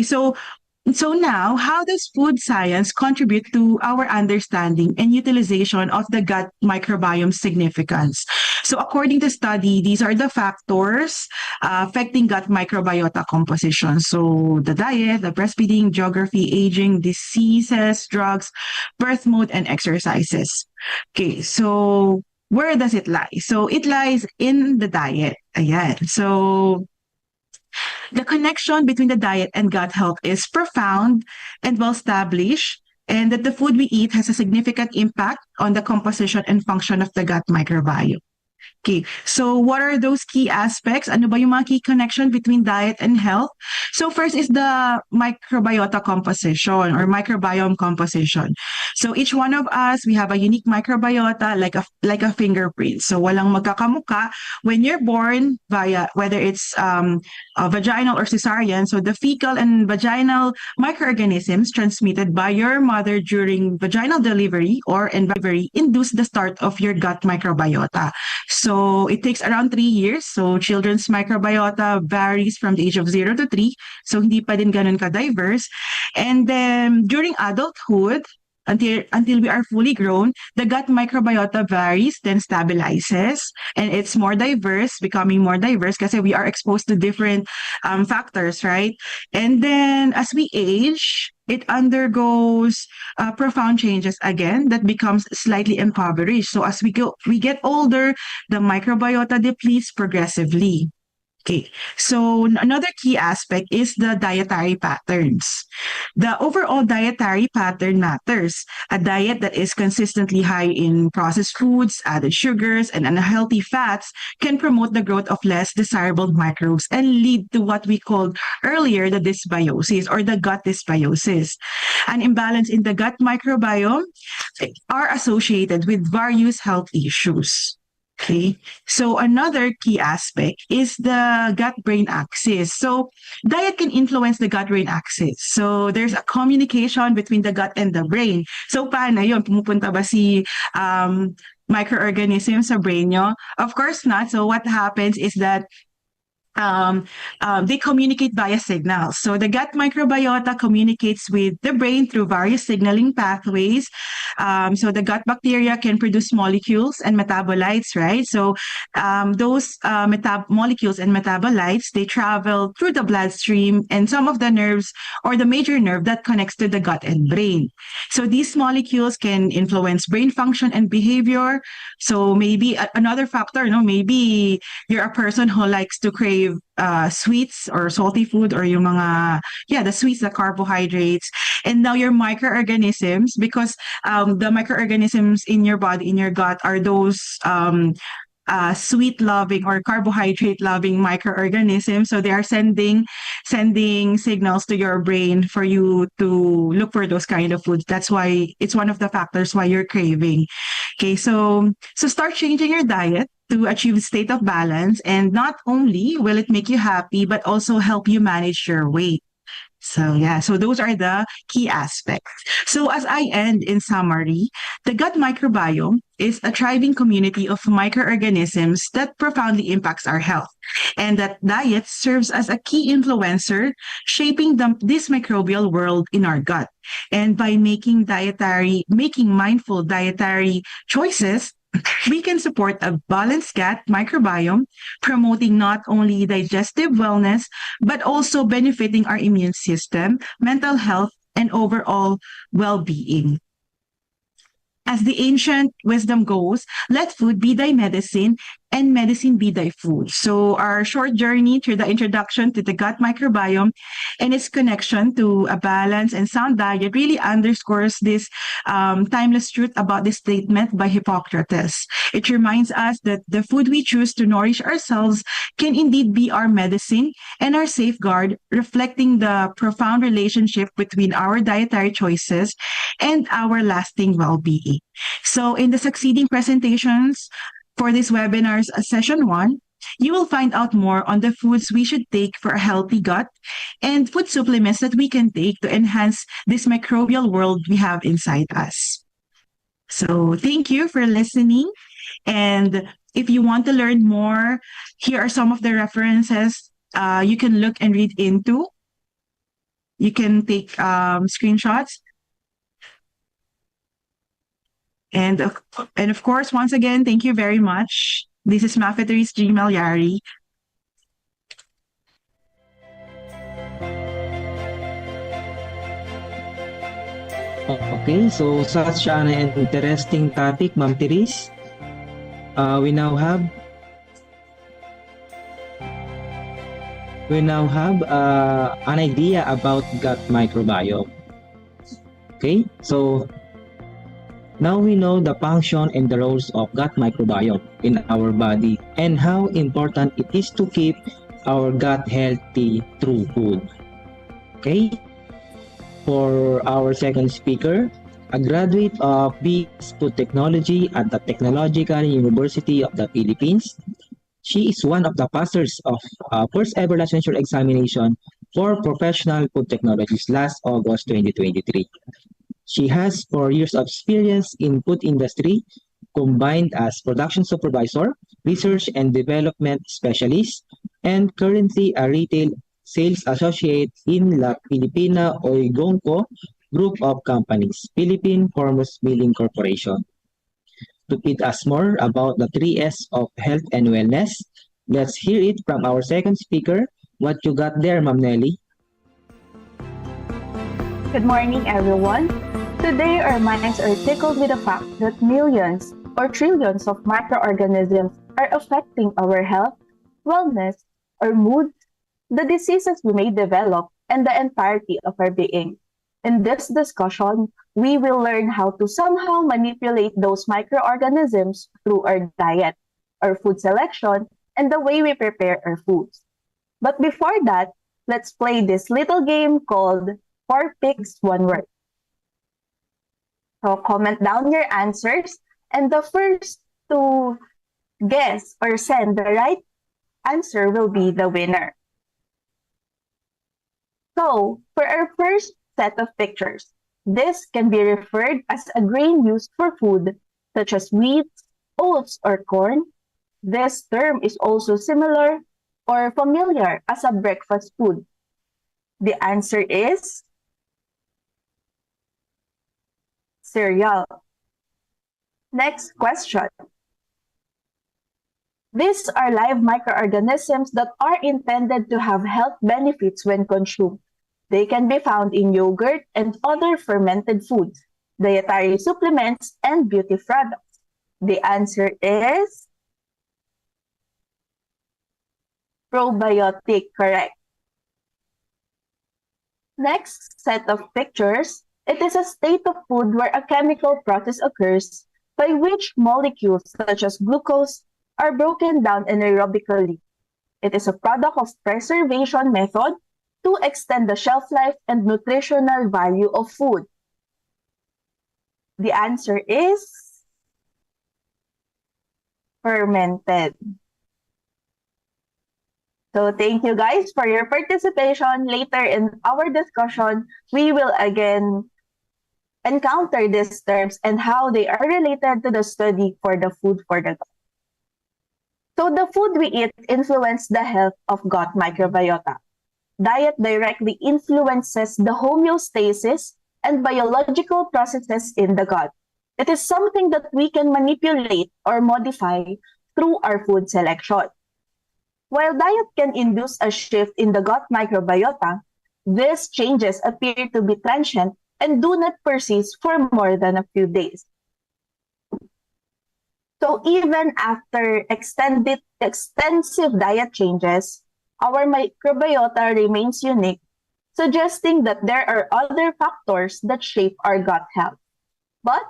So now, how does food science contribute to our understanding and utilization of the gut microbiome significance? So according to study, these are the factors affecting gut microbiota composition. So the diet, the breastfeeding, geography, aging, diseases, drugs, birth mode, and exercises. Okay, so where does it lie? So it lies in the diet. Ayan. So the connection between the diet and gut health is profound and well established, and that the food we eat has a significant impact on the composition and function of the gut microbiome. Okay, so what are those key aspects? Ano ba yung mga key connection between diet and health? So first is the microbiota composition or microbiome composition. So each one of us, we have a unique microbiota like a fingerprint. So walang magkakamuka when you're born via whether it's vaginal or cesarean. So the fecal and vaginal microorganisms transmitted by your mother during vaginal delivery or delivery induce the start of your gut microbiota. So it takes around 3 years. So children's microbiota varies from the age of 0 to 3. So hindi pa din ganun ka-diverse. And then during adulthood, until we are fully grown, the gut microbiota varies, then stabilizes, and it's more diverse, becoming more diverse kasi we are exposed to different factors, right? And then as we age, it undergoes profound changes again that becomes slightly impoverished. So as we get older, the microbiota depletes progressively. Okay, so another key aspect is the dietary patterns. The overall dietary pattern matters. A diet that is consistently high in processed foods, added sugars, and unhealthy fats can promote the growth of less desirable microbes and lead to what we called earlier the dysbiosis or the gut dysbiosis. An imbalance in the gut microbiome are associated with various health issues. Okay, so another key aspect is the gut-brain axis. So diet can influence the gut-brain axis. So there's a communication between the gut and the brain. So paano yun? Pumupunta ba si microorganism sa brain nyo? Of course not. So what happens is that they communicate via signals. So the gut microbiota communicates with the brain through various signaling pathways. So the gut bacteria can produce molecules and metabolites, right? So those molecules and metabolites, they travel through the bloodstream and some of the nerves or the major nerve that connects to the gut and brain. So these molecules can influence brain function and behavior. So maybe another factor, maybe you're a person who likes to crave sweets or salty food or yung mga, the sweets, the carbohydrates. And now your microorganisms, because the microorganisms in your body, in your gut are those sweet-loving or carbohydrate-loving microorganisms. So they are sending signals to your brain for you to look for those kind of foods. That's why it's one of the factors why you're craving. Okay, so start changing your diet to achieve a state of balance, and not only will it make you happy, but also help you manage your weight. So those are the key aspects. So as I end in summary, the gut microbiome is a thriving community of microorganisms that profoundly impacts our health. And that diet serves as a key influencer shaping this microbial world in our gut. And by making mindful dietary choices, we can support a balanced gut microbiome, promoting not only digestive wellness, but also benefiting our immune system, mental health, and overall well-being. As the ancient wisdom goes, let food be thy medicine and medicine be thy food. So our short journey through the introduction to the gut microbiome and its connection to a balanced and sound diet really underscores this timeless truth about this statement by Hippocrates. It reminds us that the food we choose to nourish ourselves can indeed be our medicine and our safeguard, reflecting the profound relationship between our dietary choices and our lasting well-being. So in the succeeding presentations, for this webinar's session 1, you will find out more on the foods we should take for a healthy gut and food supplements that we can take to enhance this microbial world we have inside us. So thank you for listening. And if you want to learn more, here are some of the references you can look and read into. You can take screenshots. And of course, once again, thank you very much. This is Mafeteries Gmail Yari. Okay, so such an interesting topic, Ma'am Therese. We now have an idea about gut microbiome. Okay, so Now we know the function and the roles of gut microbiome in our body and how important it is to keep our gut healthy through food. Okay? For our second speaker, a graduate of BS Food Technology at the Technological University of the Philippines. She is one of the passers of first ever licensure examination for professional food technologies last August 2023. She has 4 years of experience in food industry, combined as production supervisor, research and development specialist, and currently a retail sales associate in La Filipina Oigongco Group of Companies, Philippine Farmers Milling Corporation. To teach us more about the 3S of health and wellness, let's hear it from our second speaker. What you got there, Ma'am Nelly? Good morning, everyone. Today, our minds are tickled with the fact that millions or trillions of microorganisms are affecting our health, wellness, or mood, the diseases we may develop, and the entirety of our being. In this discussion, we will learn how to somehow manipulate those microorganisms through our diet, our food selection, and the way we prepare our foods. But before that, let's play this little game called 4 Picks, 1 Word. So comment down your answers, and the first to guess or send the right answer will be the winner. So, for our first set of pictures, this can be referred as a grain used for food, such as wheat, oats, or corn. This term is also similar or familiar as a breakfast food. The answer is cereal. Next question. These are live microorganisms that are intended to have health benefits when consumed. They can be found in yogurt and other fermented foods, dietary supplements, and beauty products. The answer is probiotic, correct. Next set of pictures, it is a state of food where a chemical process occurs by which molecules such as glucose are broken down anaerobically. It is a product of preservation method to extend the shelf life and nutritional value of food. The answer is fermented. So thank you guys for your participation. Later in our discussion, we will again encounter these terms and how they are related to the study for the food for the gut. So the food we eat influences the health of gut microbiota. Diet directly influences the homeostasis and biological processes in the gut. It is something that we can manipulate or modify through our food selection. While diet can induce a shift in the gut microbiota, these changes appear to be transient and do not persist for more than a few days. So even after extensive diet changes, our microbiota remains unique, suggesting that there are other factors that shape our gut health. But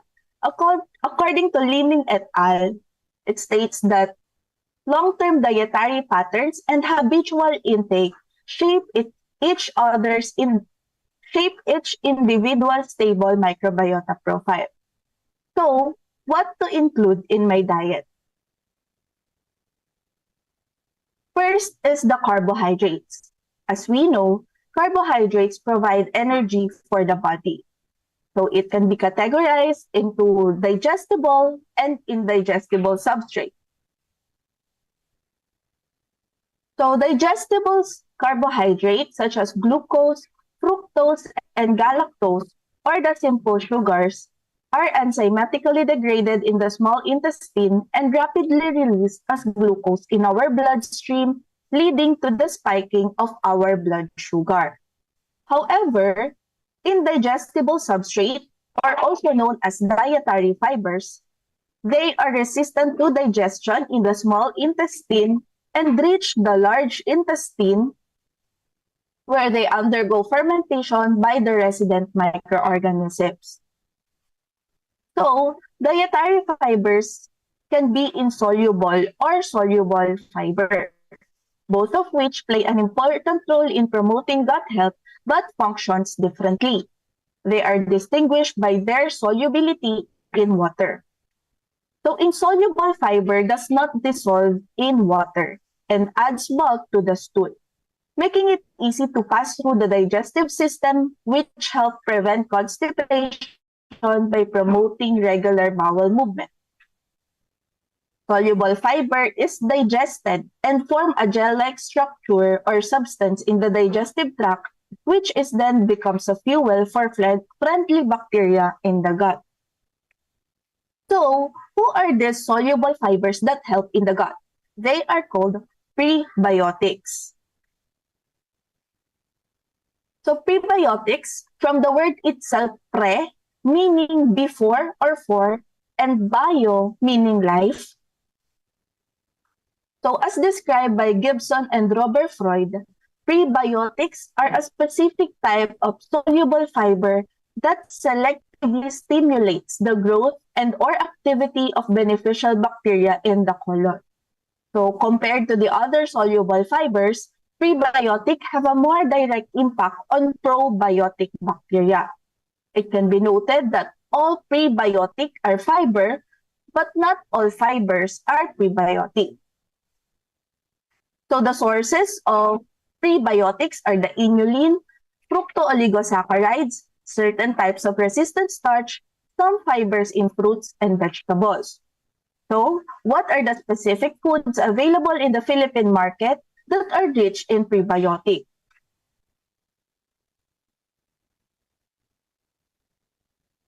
according to Liming et al., it states that long-term dietary patterns and habitual intake shape each individual stable microbiota profile. So, what to include in my diet? First is the carbohydrates. As we know, carbohydrates provide energy for the body. So it can be categorized into digestible and indigestible substrates. So digestible carbohydrates such as glucose, fructose, and galactose, or the simple sugars, are enzymatically degraded in the small intestine and rapidly released as glucose in our bloodstream, leading to the spiking of our blood sugar. However, indigestible substrate, or also known as dietary fibers, they are resistant to digestion in the small intestine and reach the large intestine, where they undergo fermentation by the resident microorganisms. So So, dietary fibers can be insoluble or soluble fiber, both of which play an important role in promoting gut health but functions differently. They are distinguished by their solubility in water. So insoluble fiber does not dissolve in water and adds bulk to the stool, making it easy to pass through the digestive system, which help prevent constipation by promoting regular bowel movement. Soluble fiber is digested and form a gel-like structure or substance in the digestive tract, which is then becomes a fuel for friendly bacteria in the gut. So, who are these soluble fibers that help in the gut? They are called prebiotics. So, prebiotics, from the word itself, pre, meaning before or for, and bio, meaning life. So, as described by Gibson and Robert Freud, prebiotics are a specific type of soluble fiber that selectively stimulates the growth and or activity of beneficial bacteria in the colon. So compared to the other soluble fibers, prebiotic have a more direct impact on probiotic bacteria. It can be noted that all prebiotic are fiber, but not all fibers are prebiotic. So the sources of prebiotics are the inulin, fructooligosaccharides, certain types of resistant starch, some fibers in fruits and vegetables. So, what are the specific foods available in the Philippine market that are rich in prebiotic?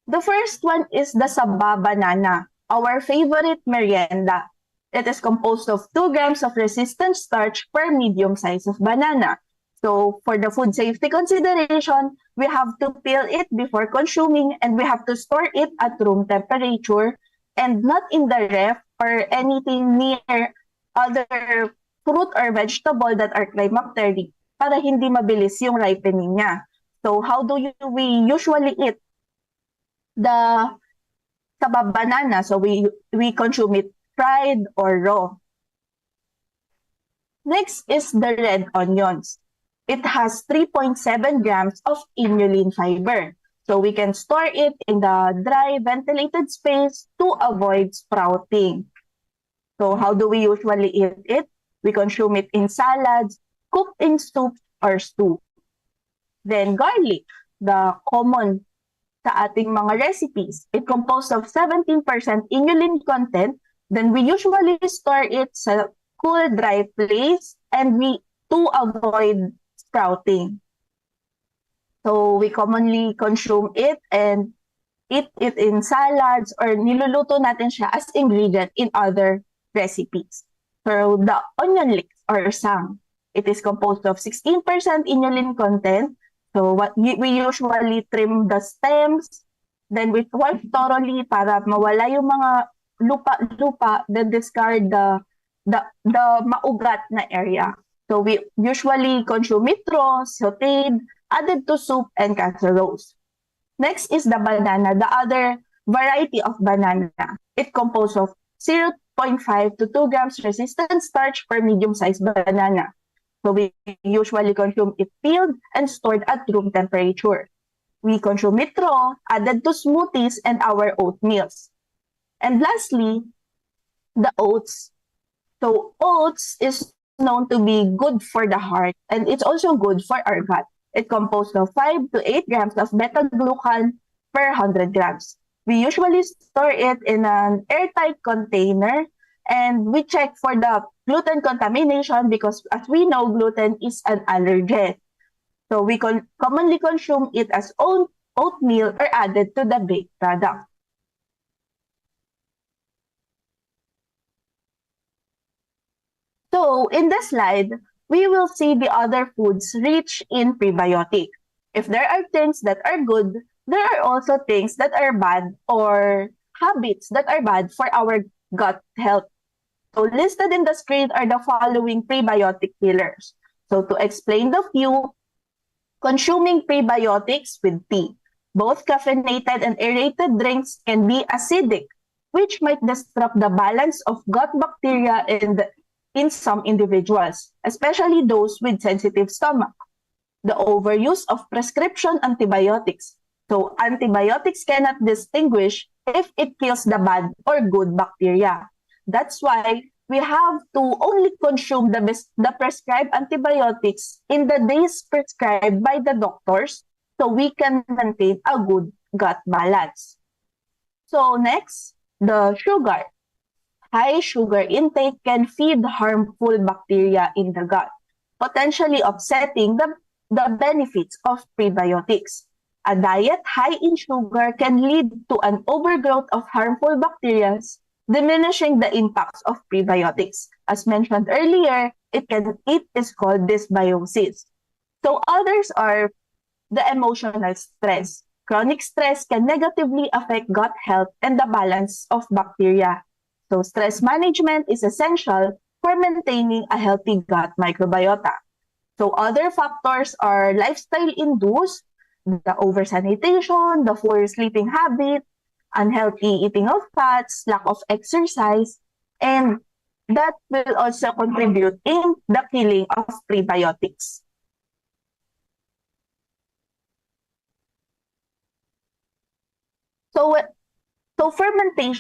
The first one is the saba banana, our favorite merienda. It is composed of 2 grams of resistant starch per medium size of banana. So for the food safety consideration, we have to peel it before consuming and we have to store it at room temperature and not in the ref or anything near other fruit or vegetable that are climacteric para hindi mabilis yung ripening niya. So how do we usually eat the saba banana? So we consume it fried or raw. Next is the red onions. It has 3.7 grams of inulin fiber. So we can store it in the dry ventilated space to avoid sprouting. So how do we usually eat it? We consume it in salads, cooked in soup or stew. Then garlic, the common sa ating mga recipes. It composed of 17% inulin content. Then we usually store it sa cool, dry place and to avoid sprouting. So we commonly consume it and eat it in salads or niluluto natin siya as ingredient in other recipes. So the onion leeks or sang, it is composed of 16% inulin content. So what we usually trim the stems, then we wipe thoroughly para mawala yung mga lupa, then discard the maugat na area. So we usually consume it raw, sauteed, added to soup and casseroles. Next is the banana, the other variety of banana. It composed of 0.5 to 2 grams resistant starch per medium-sized banana. So we usually consume it peeled and stored at room temperature. We consume it raw, added to smoothies and our oatmeals. And lastly, the oats. So oats is known to be good for the heart and it's also good for our gut. It composed of 5 to 8 grams of beta-glucan per 100 grams. We usually store it in an airtight container and we check for the gluten contamination because as we know, gluten is an allergen. So we commonly consume it as oatmeal or added to the baked product. So in this slide, we will see the other foods rich in prebiotic. If there are things that are good, there are also things that are bad or habits that are bad for our gut health. So listed in the screen are the following prebiotic pillars. So to explain the few, consuming prebiotics with tea. Both caffeinated and aerated drinks can be acidic, which might disrupt the balance of gut bacteria in some individuals, especially those with sensitive stomach. The overuse of prescription antibiotics. So antibiotics cannot distinguish if it kills the bad or good bacteria. That's why we have to only consume the prescribed antibiotics in the days prescribed by the doctors so we can maintain a good gut balance. So next, the sugar. High sugar intake can feed harmful bacteria in the gut, potentially offsetting the benefits of prebiotics. A diet high in sugar can lead to an overgrowth of harmful bacteria, diminishing the impacts of prebiotics. As mentioned earlier, it is called dysbiosis. So others are the emotional stress. Chronic stress can negatively affect gut health and the balance of bacteria. So stress management is essential for maintaining a healthy gut microbiota. So other factors are lifestyle-induced, the oversanitation, the poor sleeping habit, unhealthy eating of fats, lack of exercise, and that will also contribute in the killing of prebiotics. So fermented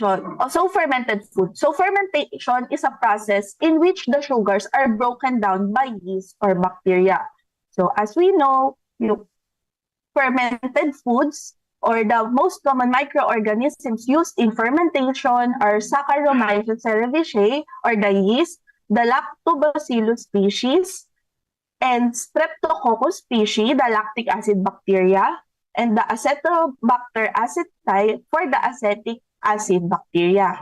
food. So fermentation is a process in which the sugars are broken down by yeast or bacteria. So as we know, fermented foods or the most common microorganisms used in fermentation are Saccharomyces cerevisiae or the yeast, the Lactobacillus species, and Streptococcus species, the lactic acid bacteria, and the Acetobacter aceti for the acetic acid bacteria.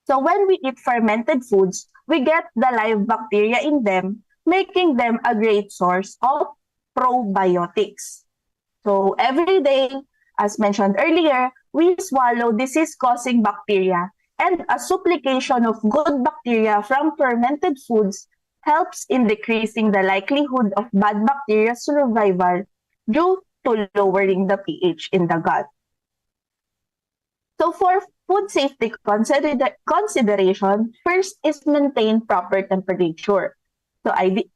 So when we eat fermented foods, we get the live bacteria in them, making them a great source of probiotics. So every day, as mentioned earlier, we swallow disease-causing bacteria, and a supplication of good bacteria from fermented foods helps in decreasing the likelihood of bad bacteria survival due to lowering the pH in the gut. So for food safety consideration, first is maintain proper temperature. So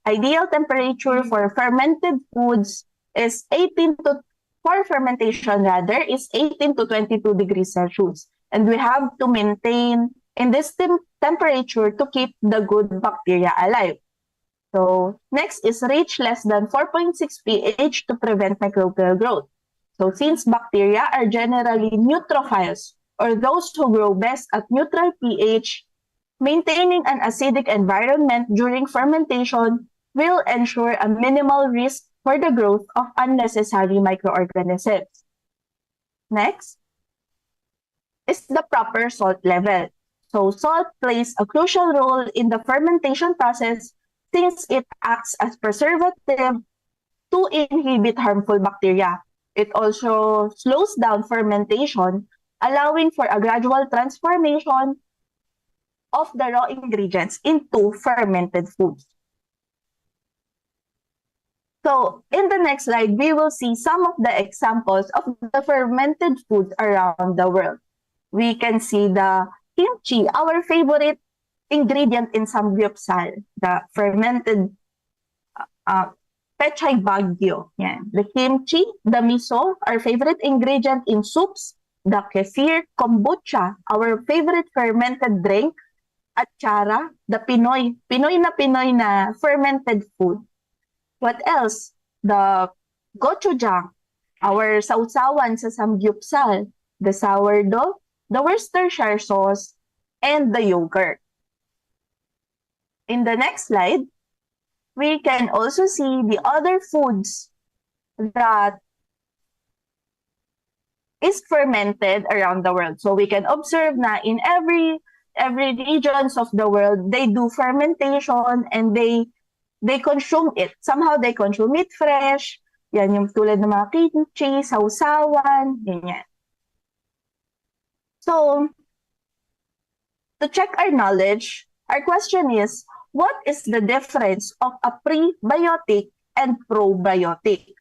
ideal temperature for fermented foods is for fermentation is 18 to 22 degrees Celsius. And we have to maintain in this temperature to keep the good bacteria alive. So next is reach less than 4.6 pH to prevent microbial growth. So since bacteria are generally neutrophiles or those who grow best at neutral pH, maintaining an acidic environment during fermentation will ensure a minimal risk for the growth of unnecessary microorganisms. Next is the proper salt level. So salt plays a crucial role in the fermentation process since it acts as preservative to inhibit harmful bacteria. It also slows down fermentation, allowing for a gradual transformation of the raw ingredients into fermented foods. So in the next slide, we will see some of the examples of the fermented foods around the world. We can see the kimchi, our favorite ingredient in samgyeopsal, the fermented pechay bagyo. Yeah. The kimchi, the miso, our favorite ingredient in soups, the kefir, kombucha, our favorite fermented drink, atsara, the Pinoy na fermented food. What else? The gochujang, our sausawan sa samgyeopsal, the sourdough, the Worcestershire sauce, and the yogurt. In the next slide, we can also see the other foods that is fermented around the world. So we can observe na in every regions of the world, they do fermentation and they consume it. Somehow they consume it fresh. Yan yung tulad ng mga kimchi, sausawan, ganyan. So, to check our knowledge, our question is, what is the difference of a prebiotic and probiotic?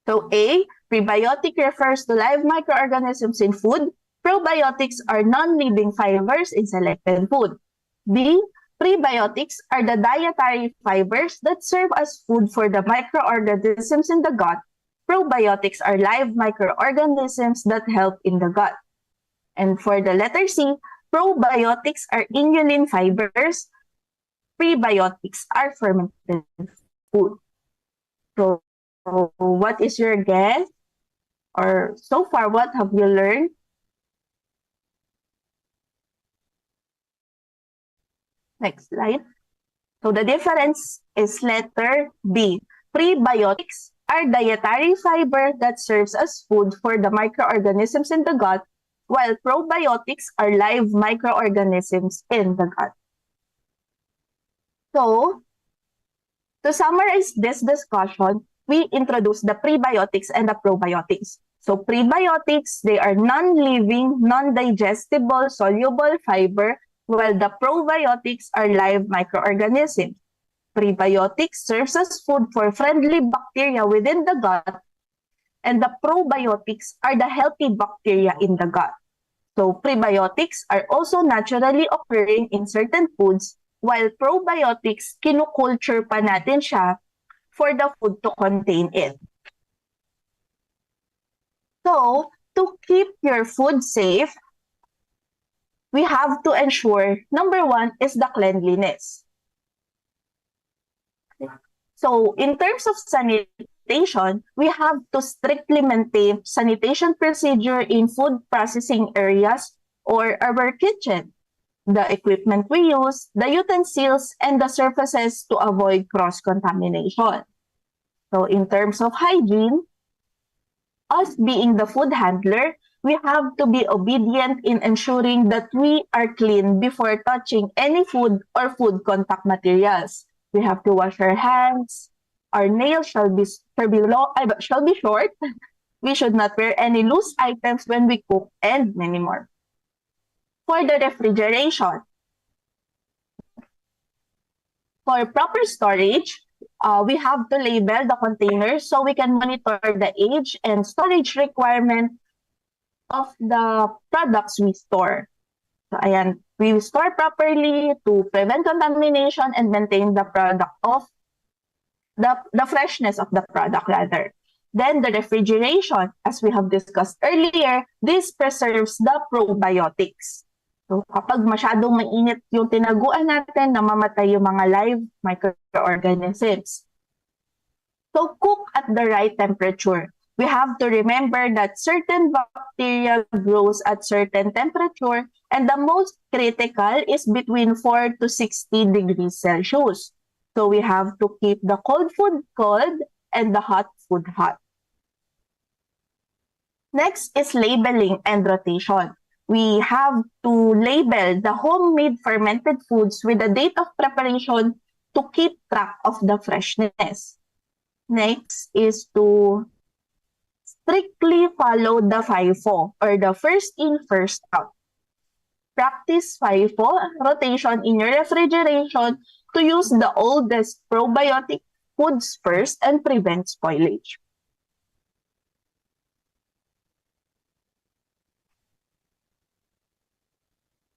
So A, prebiotic refers to live microorganisms in food. Probiotics are non-living fibers in selected food. B, prebiotics are the dietary fibers that serve as food for the microorganisms in the gut. Probiotics are live microorganisms that help in the gut. And for the letter C, probiotics are inulin fibers. Prebiotics are fermented food. So, what is your guess? Or so far, what have you learned? Next slide. So the difference is letter B. Prebiotics are dietary fiber that serves as food for the microorganisms in the gut, while probiotics are live microorganisms in the gut. So, to summarize this discussion, we introduce the prebiotics and the probiotics. So prebiotics, they are non-living, non-digestible, soluble fiber, while the probiotics are live microorganisms. Prebiotics serves as food for friendly bacteria within the gut, and the probiotics are the healthy bacteria in the gut. So prebiotics are also naturally occurring in certain foods, while probiotics, kinukulture pa natin siya for the food to contain it. So, to keep your food safe, we have to ensure, number one is the cleanliness. So, in terms of sanitation, we have to strictly maintain sanitation procedure in food processing areas or our kitchen, the equipment we use, the utensils, and the surfaces to avoid cross-contamination. So, in terms of hygiene, us being the food handler, we have to be obedient in ensuring that we are clean before touching any food or food contact materials. We have to wash our hands. Our nails shall be short. We should not wear any loose items when we cook, and many more. For the refrigeration, for proper storage, we have to label the containers so we can monitor the age and storage requirement of the products we store. So, ayan, we store properly to prevent contamination and maintain the product of the freshness of the product rather. Then the refrigeration, as we have discussed earlier, this preserves the probiotics. So kapag masyadong mainit yung tinaguan natin, namamatay yung mga live microorganisms. So cook at the right temperature. We have to remember that certain bacteria grows at certain temperature, and the most critical is between 4 to 60 degrees Celsius. So we have to keep the cold food cold and the hot food hot. Next is labeling and rotation. We have to label the homemade fermented foods with the date of preparation to keep track of the freshness. Next is to strictly follow the FIFO, or the first in, first out. Practice FIFO, rotation in your refrigeration, to use the oldest probiotic foods first and prevent spoilage.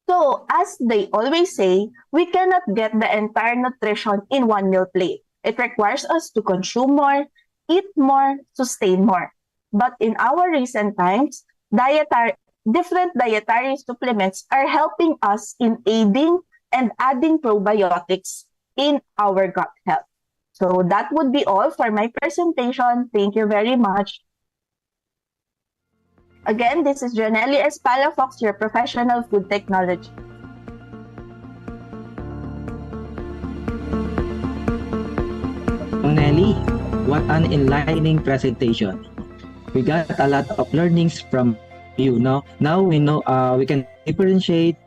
So, as they always say, we cannot get the entire nutrition in one meal plate. It requires us to consume more, eat more, sustain more. But in our recent times, different dietary supplements are helping us in aiding and adding probiotics in our gut health. So that would be all for my presentation. Thank you very much. Again, this is Janelli Espalafox, your professional food technology. Nelly, what an enlightening presentation. We got a lot of learnings from you. Now we know we can differentiate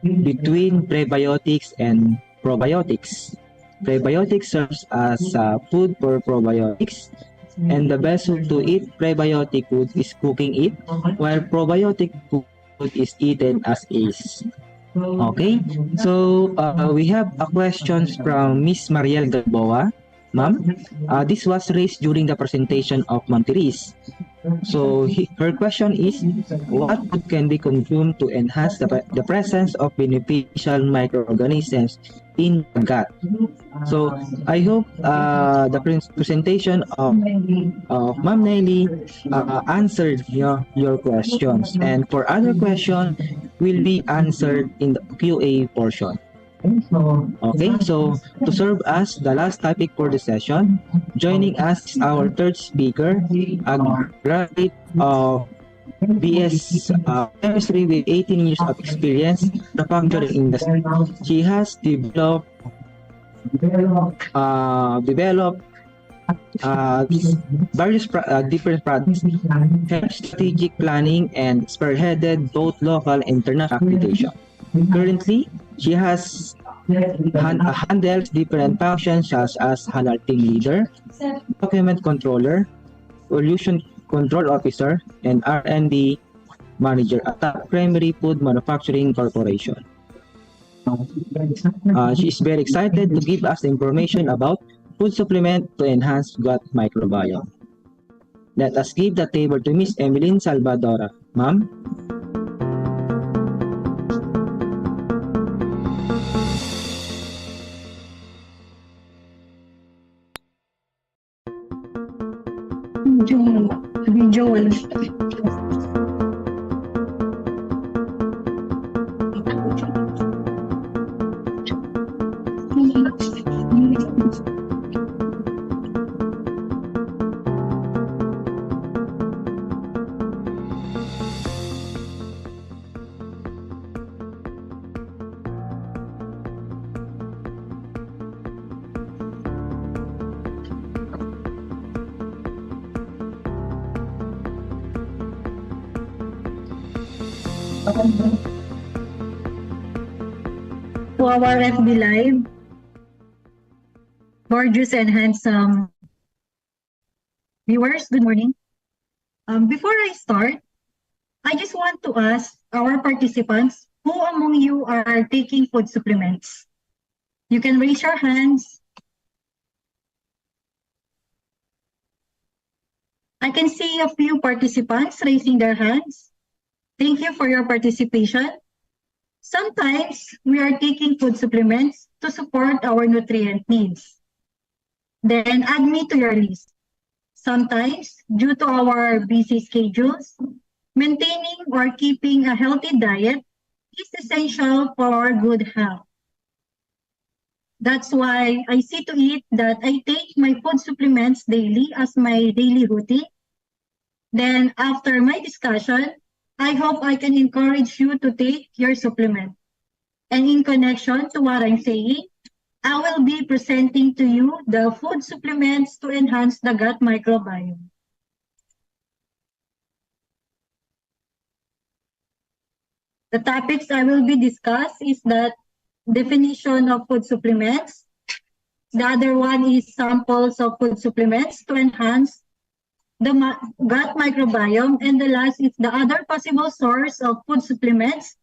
between prebiotics and probiotics. Prebiotics serves as food for probiotics, and the best way to eat prebiotic food is cooking it, while probiotic food is eaten as is. Okay, so we have a questions from Miss Mariel Galboa. Ma'am, this was raised during the presentation of Ma'am Therese. So her question is, what food can be consumed to enhance the presence of beneficial microorganisms in the gut? So I hope the presentation of Ma'am Nelly answered your questions. And for other questions, will be answered in the QA portion. Okay, so to serve as the last topic for the session, joining us is our third speaker, a graduate of BS Chemistry with 18 years of experience in the manufacturing industry. She has developed various different products, helped strategic planning, and spearheaded both local and international accreditation. Currently, she has handles different functions such as HANAL team leader, document controller, pollution control officer, and R&D manager at a primary food manufacturing corporation. She is very excited to give us information about food supplement to enhance gut microbiome. Let us give the table to Miss Emeline Salvadora. Ma'am? Joel. To our FB Live, gorgeous and handsome viewers, good morning. Before I start, I just want to ask our participants, who among you are taking food supplements? You can raise your hands. I can see a few participants raising their hands. Thank you for your participation. Sometimes we are taking food supplements to support our nutrient needs. Then add me to your list. Sometimes, due to our busy schedules, maintaining or keeping a healthy diet is essential for our good health. That's why I see to it that I take my food supplements daily as my daily routine. Then after my discussion, I hope I can encourage you to take your supplement. And in connection to what I'm saying, I will be presenting to you the food supplements to enhance the gut microbiome. The topics I will be discussed is that definition of food supplements. The other one is samples of food supplements to enhance the gut microbiome, and the last is the other possible source of food supplements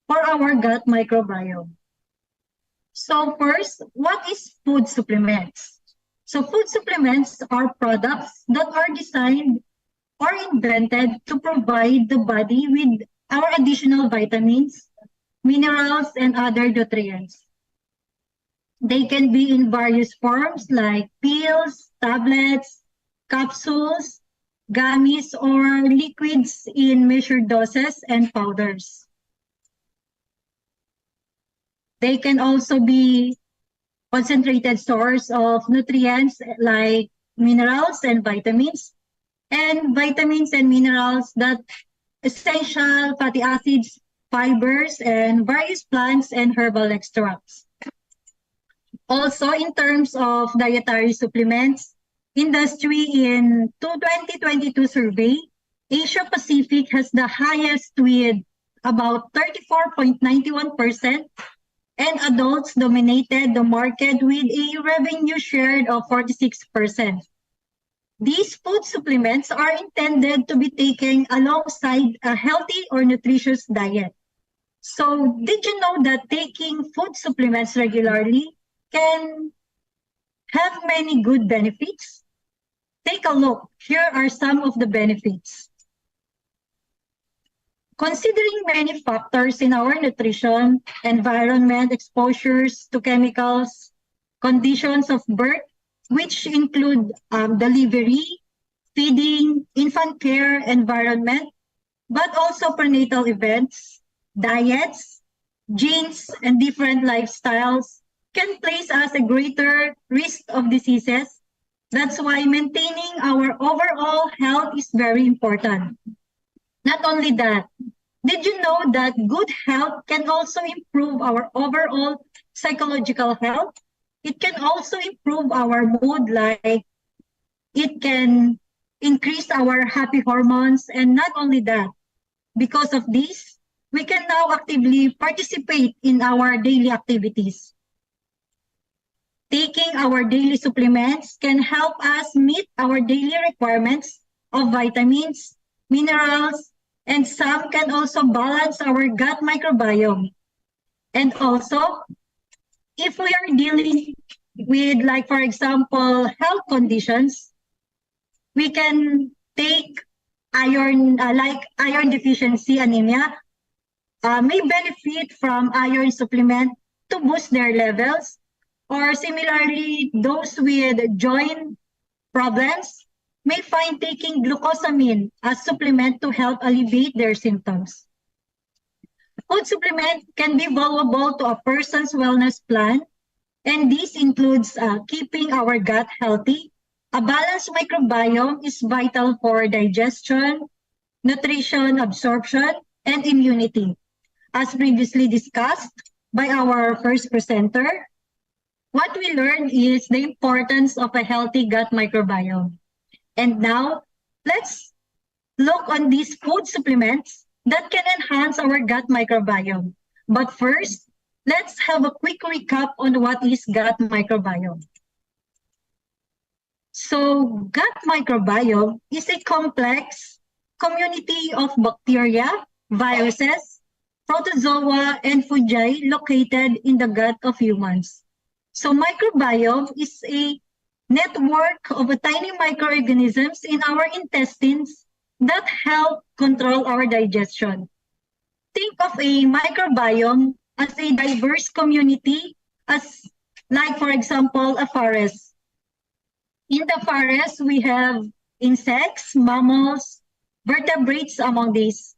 for our gut microbiome. So first, what is food supplements? So food supplements are products that are designed or invented to provide the body with our additional vitamins, minerals, and other nutrients. They can be in various forms like pills, tablets, capsules, gummies, or liquids in measured doses and powders. They can also be concentrated source of nutrients like minerals and vitamins minerals that essential fatty acids, fibers, and various plants and herbal extracts. Also, in terms of dietary supplements, industry in 2022 survey, Asia Pacific has the highest with about 34.91%, and adults dominated the market with a revenue share of 46%. These food supplements are intended to be taken alongside a healthy or nutritious diet. So, did you know that taking food supplements regularly can have many good benefits. Take a look. Here are some of the benefits. Considering many factors in our nutrition, environment, exposures to chemicals, conditions of birth, which include delivery, feeding, infant care, environment, but also prenatal events, diets, genes, and different lifestyles can place us a greater risk of diseases. That's why maintaining our overall health is very important. Not only that, did you know that good health can also improve our overall psychological health? It can also improve our mood, like it can increase our happy hormones. And not only that, because of this, we can now actively participate in our daily activities. Taking our daily supplements can help us meet our daily requirements of vitamins, minerals, and some can also balance our gut microbiome. And also, if we are dealing with, like, for example, health conditions, we can take iron, like iron deficiency anemia, may benefit from iron supplement to boost their levels. Or similarly, those with joint problems may find taking glucosamine as supplement to help alleviate their symptoms. Food supplement can be valuable to a person's wellness plan, and this includes keeping our gut healthy. A balanced microbiome is vital for digestion, nutrition, absorption, and immunity. As previously discussed by our first presenter, what we learned is the importance of a healthy gut microbiome. And now, let's look on these food supplements that can enhance our gut microbiome. But first, let's have a quick recap on what is gut microbiome. So, gut microbiome is a complex community of bacteria, viruses, protozoa, and fungi located in the gut of humans. So microbiome is a network of tiny microorganisms in our intestines that help control our digestion. Think of a microbiome as a diverse community, as like, for example, a forest. In the forest, we have insects, mammals, vertebrates among these.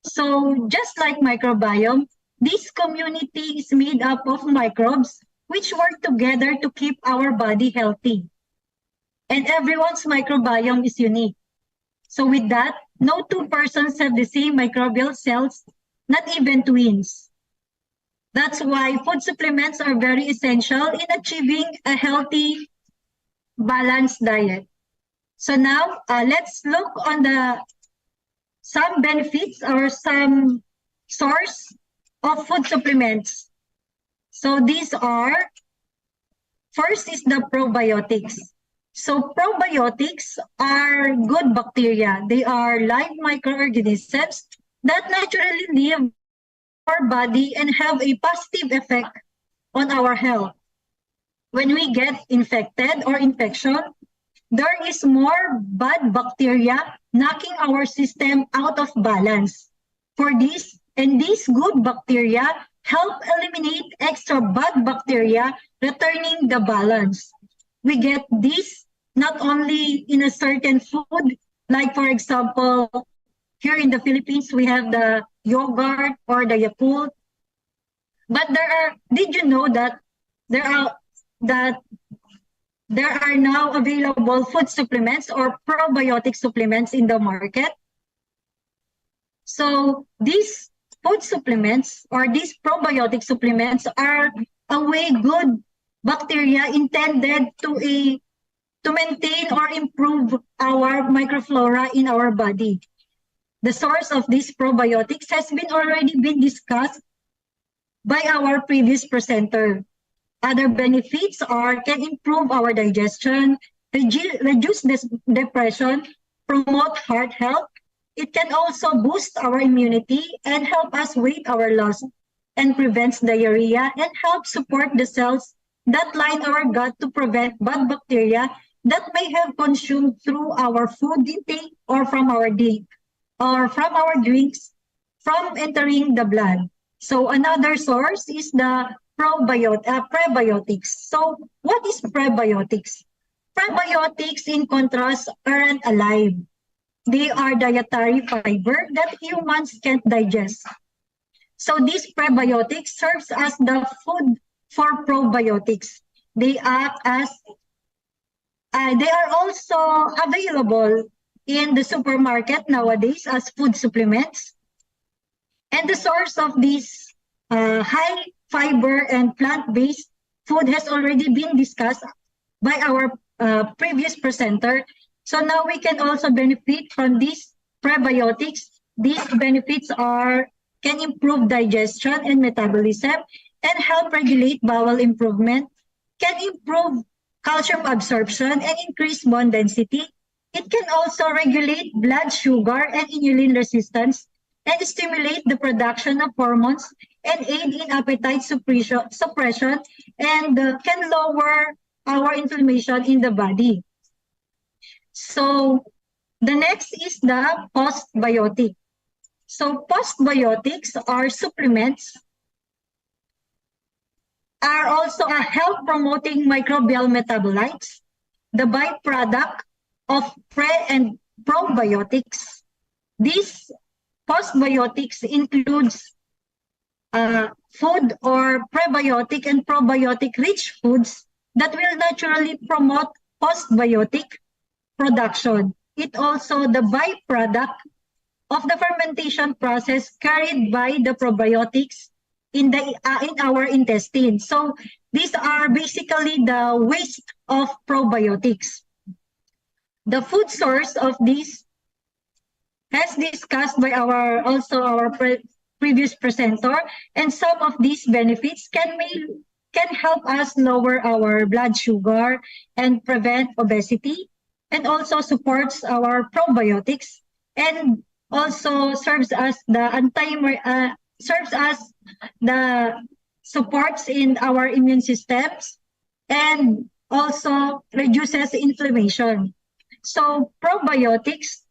So just like microbiome, this community is made up of microbes which work together to keep our body healthy. And everyone's microbiome is unique. So with that, no two persons have the same microbial cells, not even twins. That's why food supplements are very essential in achieving a healthy, balanced diet. So now, let's look on some benefits or some source of food supplements. So these are, first is the probiotics. So probiotics are good bacteria. They are live microorganisms that naturally live in our body and have a positive effect on our health. When we get infected or infection, there is more bad bacteria knocking our system out of balance. For this, and these good bacteria help eliminate extra bad bacteria, returning the balance. We get this not only in a certain food, like for example, here in the Philippines, we have the yogurt or the Yakult. But did you know that there are now available food supplements or probiotic supplements in the market? So these food supplements or these probiotic supplements are a way good bacteria intended to maintain or improve our microflora in our body. The source of these probiotics has already been discussed by our previous presenter. Other benefits can improve our digestion, reduce depression, promote heart health. It can also boost our immunity and help us weight our loss and prevents diarrhea and help support the cells that line our gut to prevent bad bacteria that may have consumed through our food intake or from our drinks from entering the blood. So another source is the prebiotics. So what is prebiotics? Prebiotics, in contrast, aren't alive. They are dietary fiber that humans can't digest. So these prebiotics serves as the food for probiotics. They act as they are also available in the supermarket nowadays as food supplements. And the source of these high fiber and plant-based food has already been discussed by our previous presenter. So now we can also benefit from these prebiotics. These benefits can improve digestion and metabolism and help regulate bowel improvement, can improve calcium absorption and increase bone density. It can also regulate blood sugar and insulin resistance and stimulate the production of hormones and aid in appetite suppression and can lower our inflammation in the body. So the next is the postbiotic. So postbiotics are supplements, are also a health-promoting microbial metabolites, the byproduct of pre- and probiotics. These postbiotics includes food or prebiotic and probiotic-rich foods that will naturally promote postbiotic production. It also the byproduct of the fermentation process carried by the probiotics in our intestine. So these are basically the waste of probiotics. The food source of these, as discussed by our previous presenter, and some of these benefits can help us lower our blood sugar and prevent obesity, and also supports our probiotics, and also serves as the supports in our immune systems and also reduces inflammation. So probiotics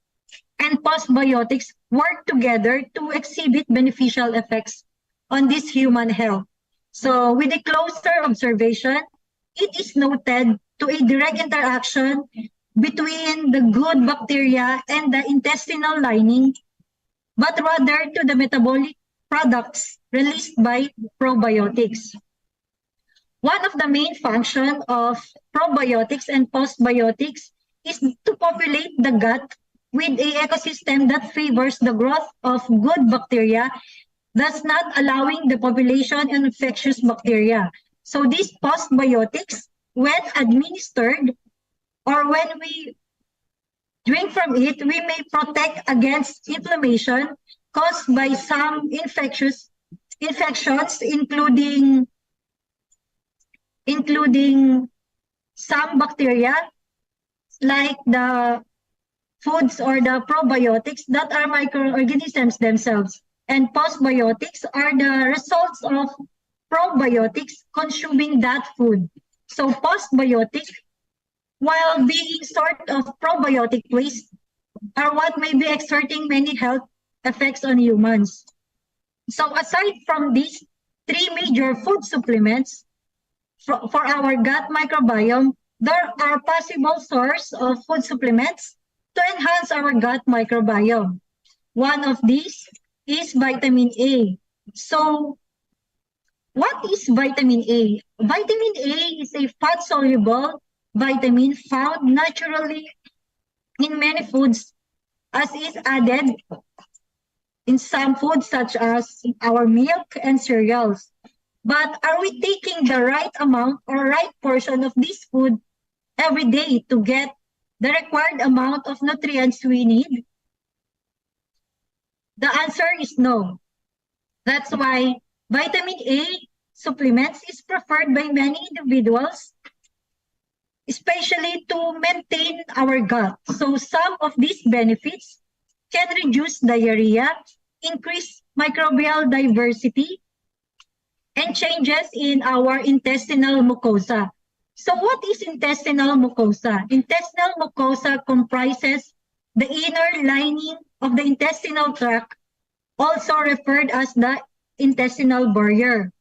and postbiotics work together to exhibit beneficial effects on this human health. So with a closer observation, it is noted to a direct interaction between the good bacteria and the intestinal lining, but rather to the metabolic products released by probiotics. One of the main functions of probiotics and postbiotics is to populate the gut with an ecosystem that favors the growth of good bacteria, thus not allowing the population of infectious bacteria. So these postbiotics, when administered or when we drink from it, we may protect against inflammation caused by some infections, including some bacteria like the foods or the probiotics that are microorganisms themselves. And postbiotics are the results of probiotics consuming that food. So postbiotics, while being sort of probiotic waste, are what may be exerting many health effects on humans. So aside from these three major food supplements for our gut microbiome, there are possible sources of food supplements to enhance our gut microbiome. One of these is vitamin A. So what is vitamin A? Vitamin A is a fat-soluble vitamin found naturally in many foods, as is added in some foods such as our milk and cereals. But are we taking the right amount or right portion of this food every day to get the required amount of nutrients we need? The answer is no. That's why vitamin A supplements is preferred by many individuals, especially to maintain our gut. So some of these benefits can reduce diarrhea, increase microbial diversity, and changes in our intestinal mucosa. So what is intestinal mucosa? Intestinal mucosa comprises the inner lining of the intestinal tract, also referred as the intestinal barrier.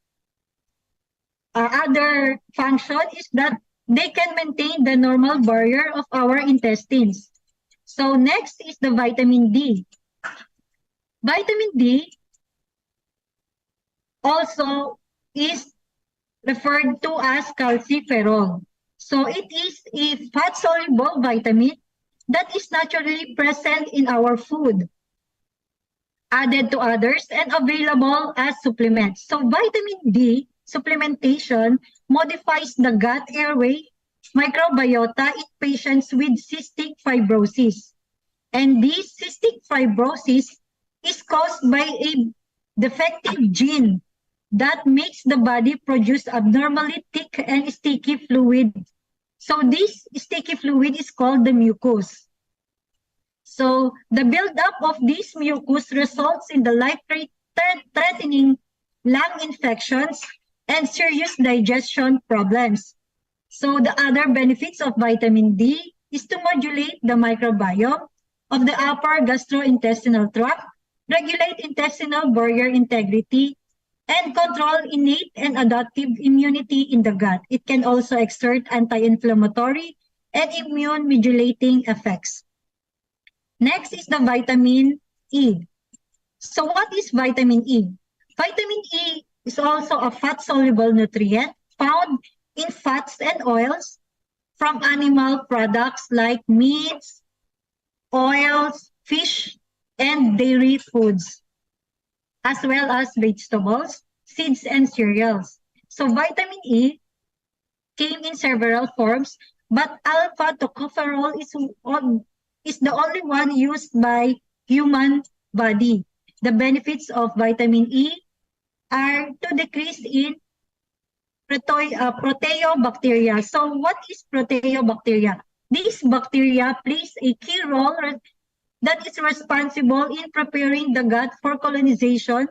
Other function is that they can maintain the normal barrier of our intestines. So next is the vitamin D. Vitamin D also is referred to as calciferol. So it is a fat-soluble vitamin that is naturally present in our food, added to others, and available as supplements. So vitamin D supplementation modifies the gut airway microbiota in patients with cystic fibrosis. And this cystic fibrosis is caused by a defective gene that makes the body produce abnormally thick and sticky fluid. So this sticky fluid is called the mucus. So the buildup of this mucus results in the life-threatening lung infections and serious digestion problems. So the other benefits of vitamin D is to modulate the microbiome of the upper gastrointestinal tract, regulate intestinal barrier integrity, and control innate and adaptive immunity in the gut. It can also exert anti-inflammatory and immune modulating effects. Next is the vitamin E. So what is vitamin E? Vitamin E is also a fat-soluble nutrient found in fats and oils from animal products like meats, oils, fish, and dairy foods, as well as vegetables, seeds, and cereals. So vitamin E came in several forms, but alpha tocopherol is the only one used by human body. The benefits of vitamin E are to decrease in proteobacteria. So what is proteobacteria? This bacteria plays a key role that is responsible in preparing the gut for colonization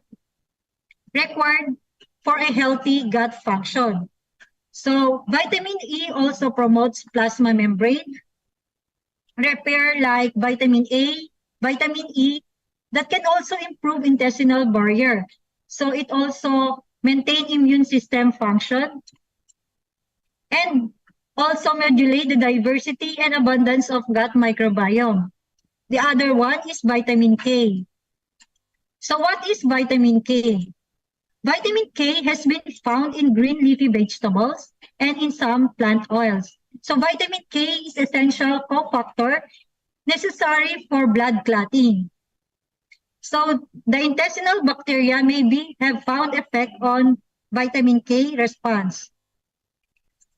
required for a healthy gut function. So vitamin E also promotes plasma membrane repair like vitamin A, vitamin E, that can also improve intestinal barrier. So it also maintain immune system function and also modulate the diversity and abundance of gut microbiome. The other one is vitamin K. So what is vitamin K? Vitamin K has been found in green leafy vegetables and in some plant oils. So vitamin K is essential cofactor necessary for blood clotting. So the intestinal bacteria may have found effect on vitamin K response.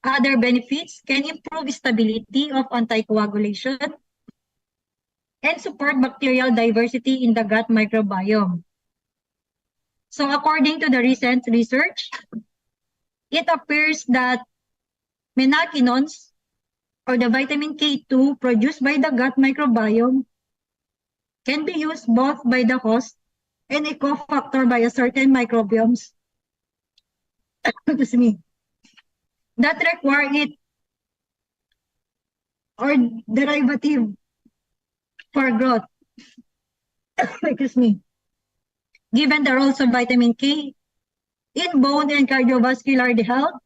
Other benefits can improve stability of anticoagulation and support bacterial diversity in the gut microbiome. So according to the recent research, it appears that menaquinons, or the vitamin K2 produced by the gut microbiome, can be used both by the host and a cofactor by a certain microbiomes excuse me, that require it or derivative for growth. Excuse me. Given the roles of vitamin K in bone and cardiovascular health,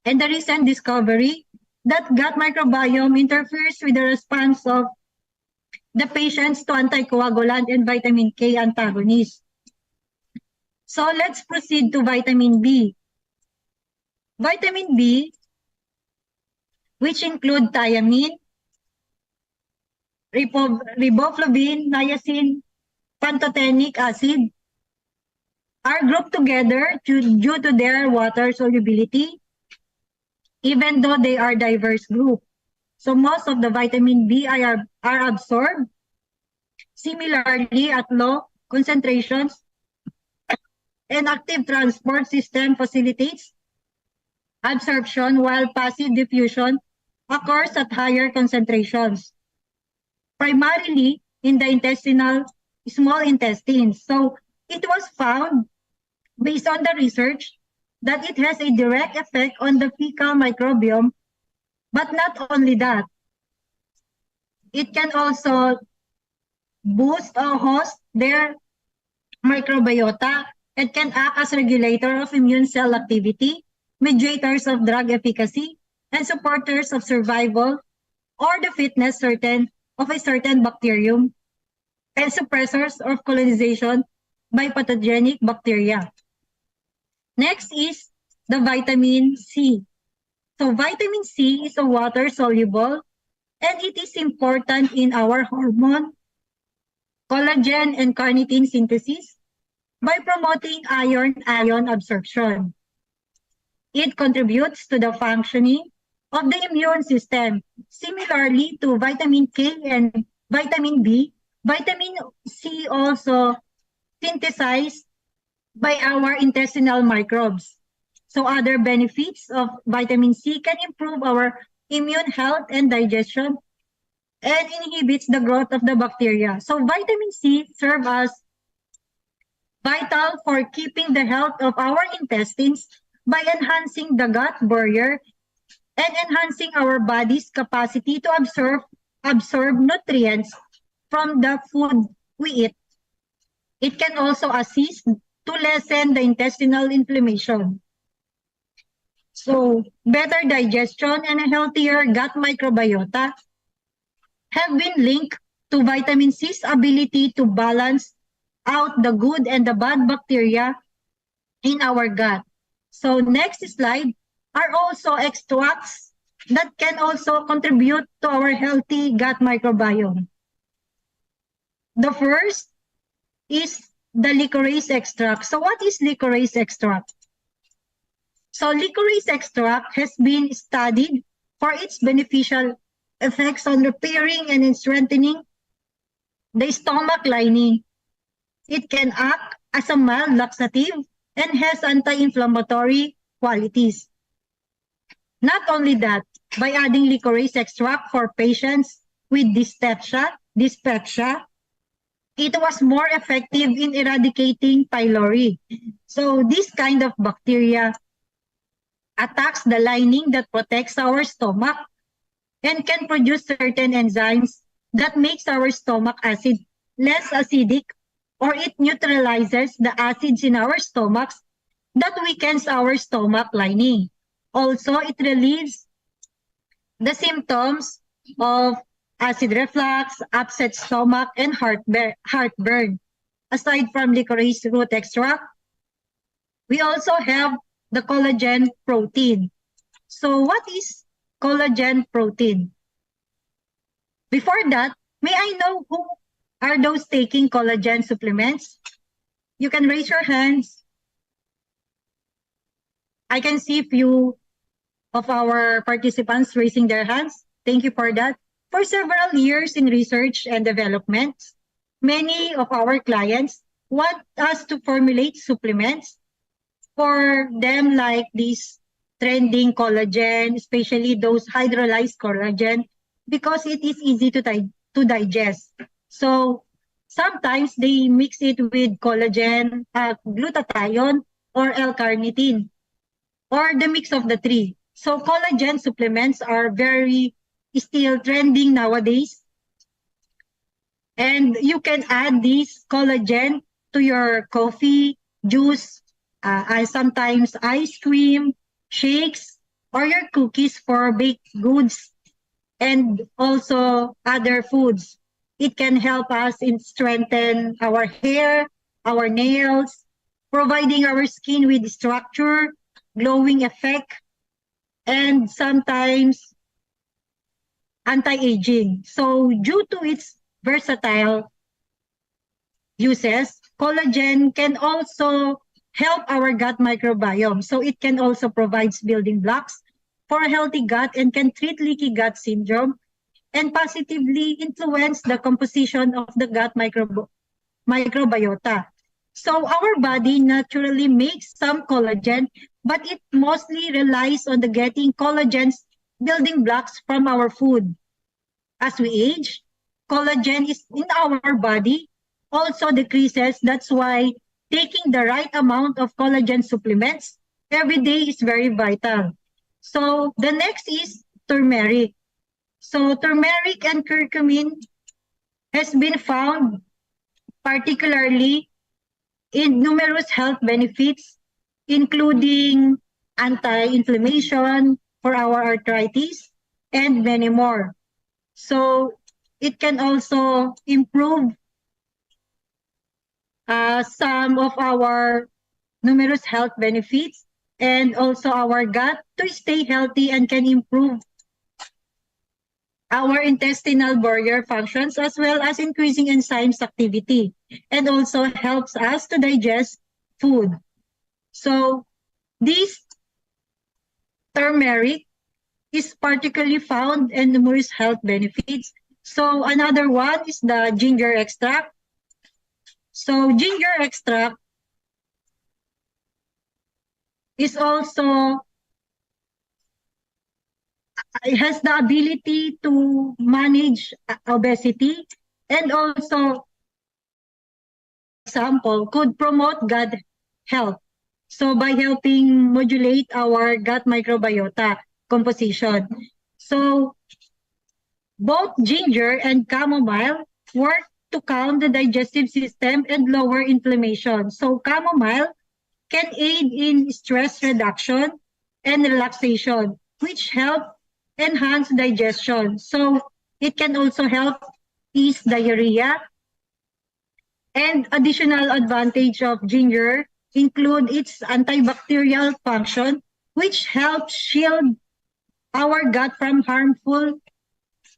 and the recent discovery that gut microbiome interferes with the response of the patients to anticoagulant and vitamin K antagonists. So let's proceed to vitamin B. Vitamin B, which include thiamine, riboflavin, niacin, pantothenic acid, are grouped together due to their water solubility, even though they are diverse group. So most of the vitamin B are absorbed. Similarly, at low concentrations, an active transport system facilitates absorption while passive diffusion occurs at higher concentrations, primarily in the small intestine. So it was found based on the research that it has a direct effect on the fecal microbiome, but not only that, it can also boost or host their microbiota. It can act as regulator of immune cell activity, mediators of drug efficacy, and supporters of survival or the fitness of a certain bacterium, and suppressors of colonization by pathogenic bacteria. Next is the vitamin C. So vitamin C is a water soluble and it is important in our hormone, collagen, and carnitine synthesis by promoting iron-ion absorption. It contributes to the functioning of the immune system. Similarly to vitamin K and vitamin B, vitamin C also synthesized by our intestinal microbes. So other benefits of vitamin C can improve our immune health and digestion and inhibits the growth of the bacteria. So vitamin C serves as vital for keeping the health of our intestines by enhancing the gut barrier and enhancing our body's capacity to absorb nutrients from the food we eat. It can also assist to lessen the intestinal inflammation. So, better digestion and a healthier gut microbiota have been linked to vitamin C's ability to balance out the good and the bad bacteria in our gut. So, next slide are also extracts that can also contribute to our healthy gut microbiome. The first is the licorice extract. So what is licorice extract? So licorice extract has been studied for its beneficial effects on repairing and in strengthening the stomach lining. It can act as a mild laxative and has anti-inflammatory qualities. Not only that, by adding licorice extract for patients with dyspepsia, it was more effective in eradicating pylori. So this kind of bacteria attacks the lining that protects our stomach and can produce certain enzymes that makes our stomach acid less acidic, or it neutralizes the acids in our stomachs that weakens our stomach lining. Also, it relieves the symptoms of acid reflux, upset stomach, and heartburn. Aside from licorice root extract, we also have the collagen protein. So what is collagen protein? Before that, may I know who are those taking collagen supplements? You can raise your hands. I can see a few of our participants raising their hands. Thank you for that. For several years in research and development, many of our clients want us to formulate supplements for them, like this trending collagen, especially those hydrolyzed collagen, because it is easy to digest. So sometimes they mix it with collagen, glutathione, or L-carnitine, or the mix of the three. So collagen supplements are still trending nowadays. And you can add this collagen to your coffee, juice, and sometimes ice cream, shakes, or your cookies for baked goods, and also other foods. It can help us in strengthen our hair, our nails, providing our skin with structure, glowing effect, and sometimes anti-aging. So due to its versatile uses, collagen can also help our gut microbiome. So it can also provide building blocks for a healthy gut and can treat leaky gut syndrome and positively influence the composition of the gut microbiota. So our body naturally makes some collagen, but it mostly relies on the getting collagen's building blocks from our food. As we age, collagen is in our body also decreases. That's why taking the right amount of collagen supplements every day is very vital. So the next is turmeric. So turmeric and curcumin has been found particularly in numerous health benefits, including anti-inflammation for our arthritis and many more. So it can also improve some of our numerous health benefits and also our gut to stay healthy and can improve our intestinal barrier functions as well as increasing enzymes activity and also helps us to digest food. So this turmeric is particularly found in numerous health benefits. So another one is the ginger extract. So ginger extract is also, it has the ability to manage obesity and also, example, could promote gut health. So by helping modulate our gut microbiota composition. So both ginger and chamomile work to calm the digestive system and lower inflammation. So chamomile can aid in stress reduction and relaxation, which help enhance digestion. So it can also help ease diarrhea. And additional advantage of ginger include its antibacterial function, which helps shield our gut from harmful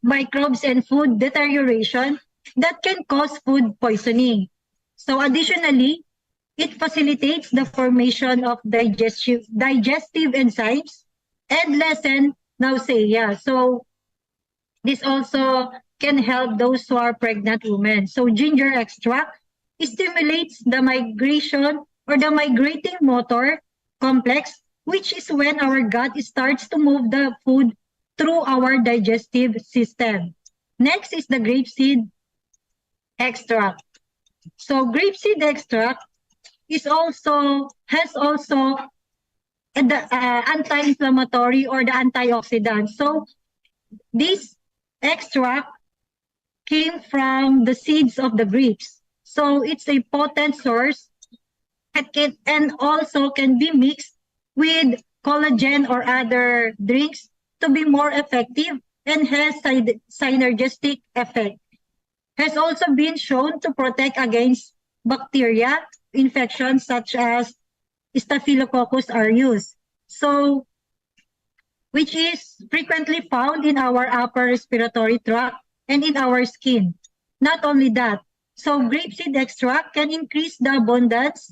microbes and food deterioration that can cause food poisoning. So additionally, it facilitates the formation of digestive enzymes and lessen nausea. So this also can help those who are pregnant women. So ginger extract stimulates the migration or the migrating motor complex, which is when our gut starts to move the food through our digestive system. Next is the grapeseed extract. So grapeseed extract has also the anti-inflammatory or the antioxidant. So this extract came from the seeds of the grapes. So it's a potent source and also can be mixed with collagen or other drinks to be more effective and has synergistic effect. Has also been shown to protect against bacteria infections such as Staphylococcus aureus. So, which is frequently found in our upper respiratory tract and in our skin. Not only that, so grapeseed extract can increase the abundance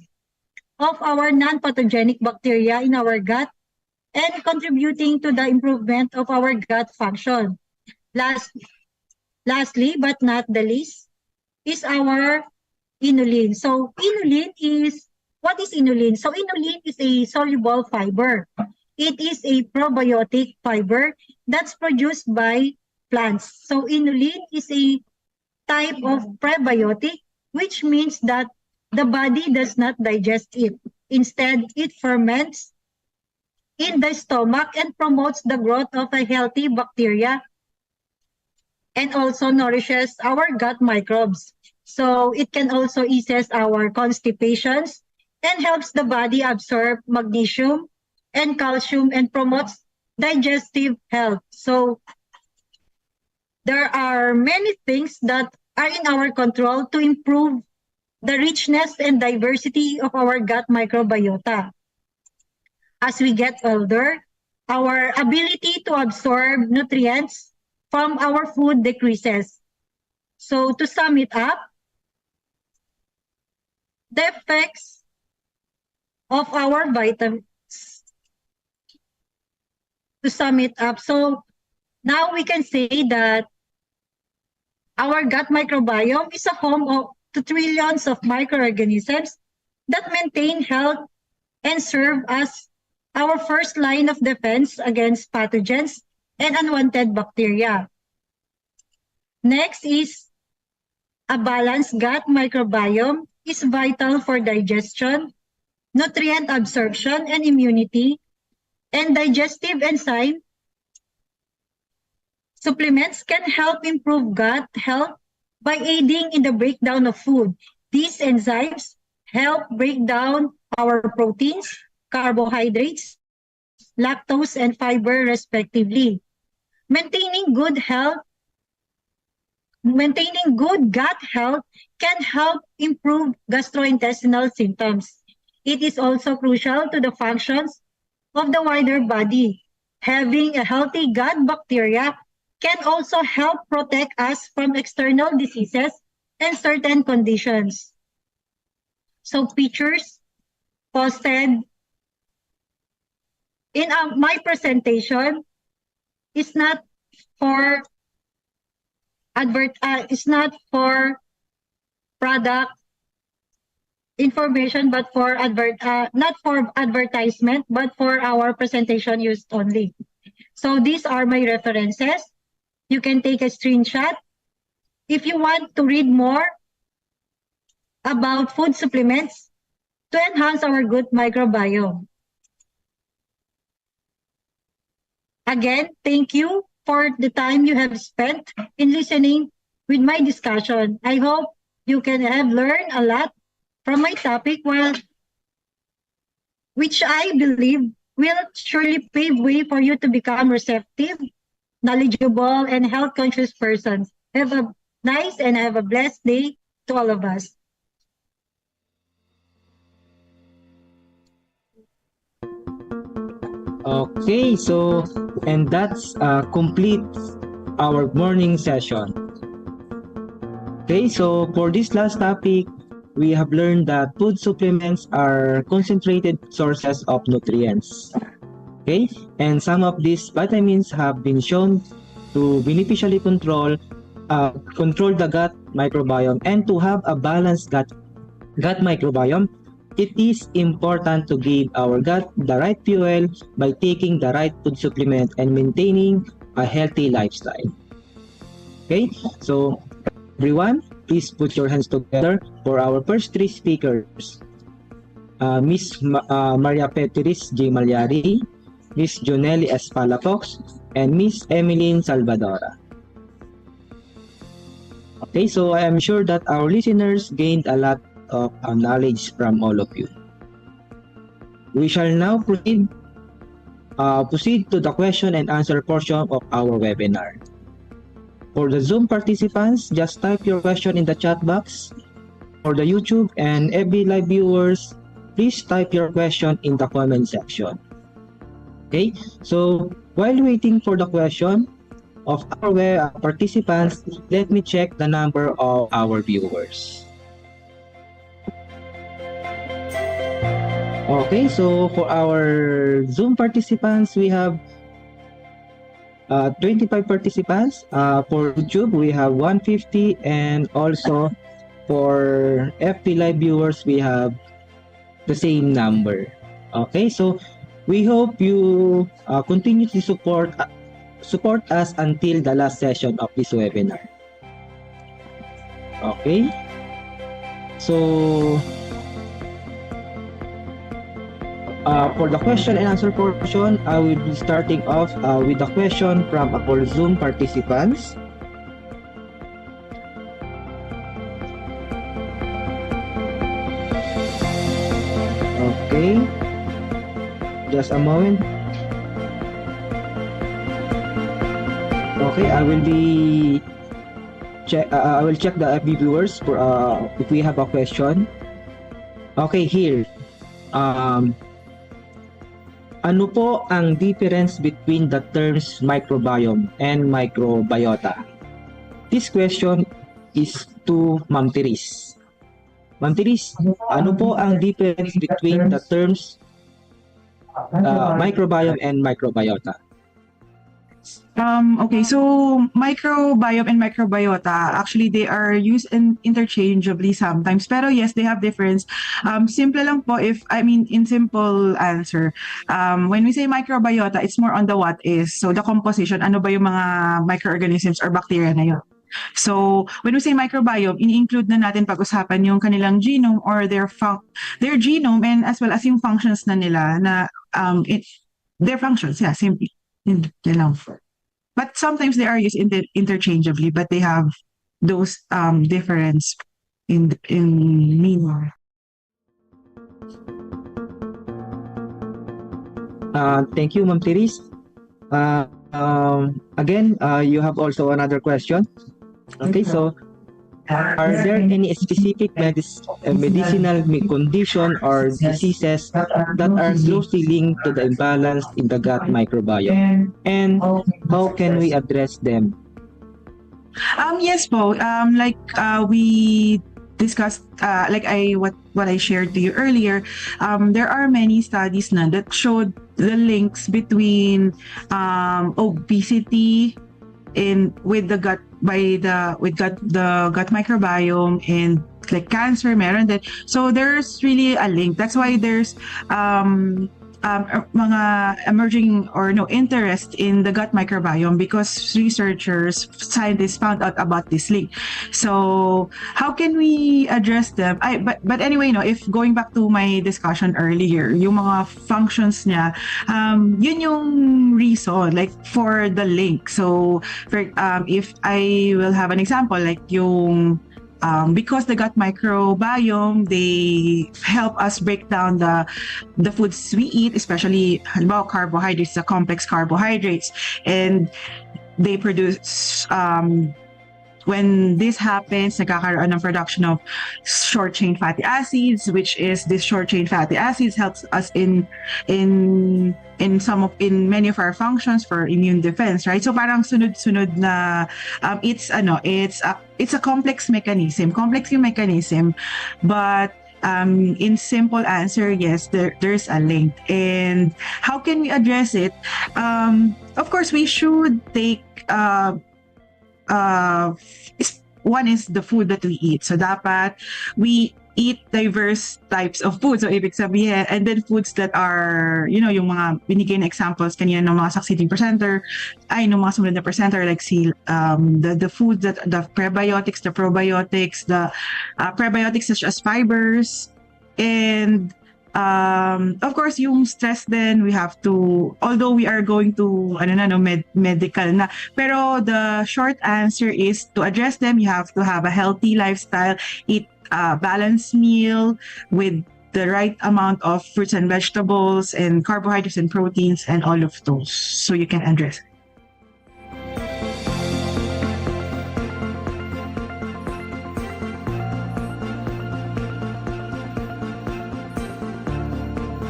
of our non-pathogenic bacteria in our gut and contributing to the improvement of our gut function. Lastly, but not the least, is our inulin. So what is inulin? So inulin is a soluble fiber. It is a probiotic fiber that's produced by plants. So inulin is a type of prebiotic, which means that the body does not digest it. Instead, it ferments in the stomach and promotes the growth of a healthy bacteria and also nourishes our gut microbes. So it can also eases our constipations and helps the body absorb magnesium and calcium and promotes digestive health. So there are many things that are in our control to improve the richness and diversity of our gut microbiota. As we get older, our ability to absorb nutrients from our food decreases. So to sum it up, the effects of our vitamins. To sum it up, so now we can say that our gut microbiome is a home to trillions of microorganisms that maintain health and serve as our first line of defense against pathogens and unwanted bacteria. Next is a balanced gut microbiome is vital for digestion, nutrient absorption and immunity, and digestive enzyme supplements can help improve gut health by aiding in the breakdown of food. These enzymes help break down our proteins, carbohydrates, lactose, and fiber respectively. Maintaining good gut health can help improve gastrointestinal symptoms. It is also crucial to the functions of the wider body. Having a healthy gut bacteria can also help protect us from external diseases and certain conditions. So pictures posted in my presentation is not for product information, but for not for advertisement, but for our presentation used only. So these are my references. You can take a screenshot. If you want to read more about food supplements to enhance our good microbiome. Again, thank you for the time you have spent in listening with my discussion. I hope you can have learned a lot from my topic, which I believe will surely pave way for you to become receptive, knowledgeable, and health-conscious persons. Have a nice and have a blessed day to all of us. Okay, so, and that's completes our morning session. Okay, so for this last topic, we have learned that food supplements are concentrated sources of nutrients. Okay, and some of these vitamins have been shown to beneficially control the gut microbiome, and to have a balanced gut microbiome. It is important to give our gut the right fuel by taking the right food supplement and maintaining a healthy lifestyle. Okay, so everyone, please put your hands together for our first three speakers. Miss Maria Petris J. Malyari, Miss Jonelli S. Palafox, and Miss Emeline Salvadora. Okay, so I am sure that our listeners gained a lot of knowledge from all of you. We shall now proceed to the question and answer portion of our webinar. For the Zoom participants, just type your question in the chat box. For the YouTube and FB Live viewers, please type your question in the comment section. Okay, so while waiting for the question of our participants, let me check the number of our viewers. Okay, so for our Zoom participants, we have 25 participants. For YouTube, we have 150, and also for FB Live viewers, we have the same number. Okay, so we hope you continue to support us until the last session of this webinar. Okay, so for the question and answer portion, I will be starting off with a question from our Zoom participants. Okay, just a moment. Okay, I will check the FB viewers for if we have a question. Okay, here. Ano po ang difference between the terms microbiome and microbiota? This question is to Ma'am Teres. Ma'am Teres, ano po ang difference between the terms microbiome and microbiota? Okay, so microbiome and microbiota, actually they are used interchangeably sometimes, pero yes, they have difference. Simple lang po, in simple answer, when we say microbiota, it's more on the what is, so the composition, ano ba yung mga microorganisms or bacteria na yun. So, when we say microbiome, ini-include na natin pag-usapan yung kanilang genome or their genome and as well as yung functions na nila na their functions, yeah, simply. But sometimes they are used interchangeably, but they have those difference in meaning. Thank you, Ma'am Therese. Again, you have also another question. Okay, so are there any specific medicinal condition or diseases that are closely linked to the imbalance in the gut microbiome? And how can we address them? Yes po. We discussed, what I shared to you earlier, there are many studies na that showed the links between obesity with the gut microbiome and like cancer, meron din. So there's really a link. That's why there's mga emerging interest in the gut microbiome because researchers, scientists found out about this link. So how can we address them? But anyway, if going back to my discussion earlier, yung mga functions niya, yun yung reason like for the link. So if I will have an example, like yung because the gut microbiome, they help us break down the foods we eat, especially halimbawa carbohydrates, the complex carbohydrates, and they produce when this happens, nagkakaroon ng production of short-chain fatty acids, which is this short-chain fatty acids helps us in many of our functions for immune defense, right? So parang sunod-sunod na it's a complex mechanism, but in simple answer, yes, there's a link. And how can we address it? Of course, we should take one is the food that we eat. So dapat we eat diverse types of food. So ibig sabihin, and then foods that are, yung mga binigay na examples kanina ng mga succeeding presenter, ng mga sumunod na presenter, like the food that the prebiotics, the probiotics, the prebiotics such as fibers, and of course, yung stress then we have to, although we are going to medical na, pero the short answer is to address them, you have to have a healthy lifestyle, eat a balanced meal with the right amount of fruits and vegetables and carbohydrates and proteins and all of those, so you can address it.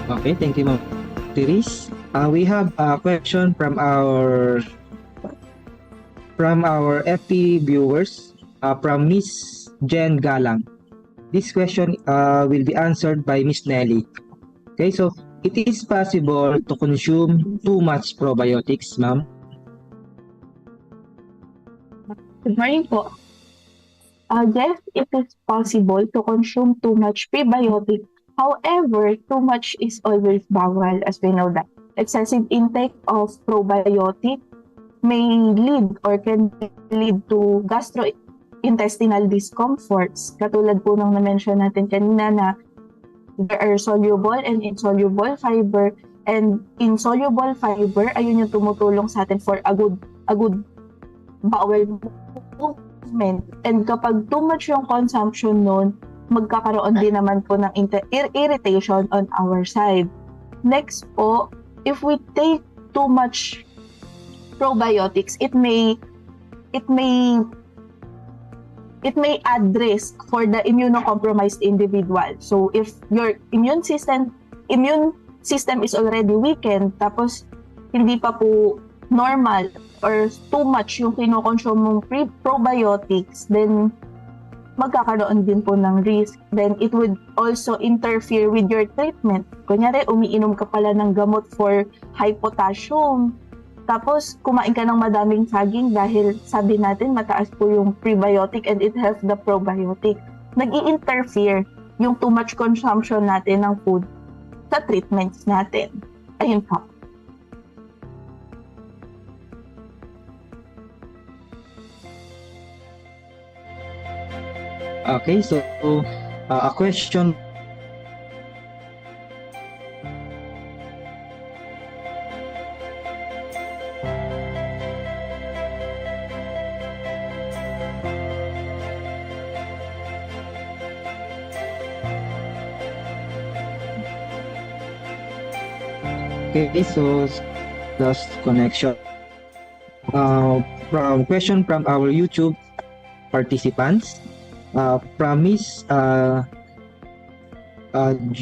Okay, thank you, Ma'am Therese. We have a question from our FP viewers, from Miss Jen Galang. This question will be answered by Miss Nelly. Okay, so it is possible to consume too much probiotics, ma'am? Good morning po. Yes, it is possible to consume too much prebiotic. However, too much is always bawal, as we know that. Excessive intake of probiotic may lead or can lead to gastrointestinal discomforts. Katulad po nung na-mention natin kanina na there are soluble and insoluble fiber. And insoluble fiber, ayun yung tumutulong sa atin for a good bowel movement. And kapag too much yung consumption nun, magkakaroon din naman po ng irritation on our side. Next po, if we take too much probiotics, it may add risk for the immunocompromised individual. So if your immune system is already weakened, tapos hindi pa po normal or too much yung kinokonsume mong probiotics, then magkakaroon din po ng risk. Then it would also interfere with your treatment. Kunyari, umiinom ka pala ng gamot for high potassium. Tapos, kumain ka ng madaming saging dahil sabi natin mataas po yung prebiotic and it helps the probiotic. Nag-i-interfere yung too much consumption natin ng food sa treatments natin. Ayun po. Okay, so a question. Okay, so just connection. From question from our YouTube participants. From Miss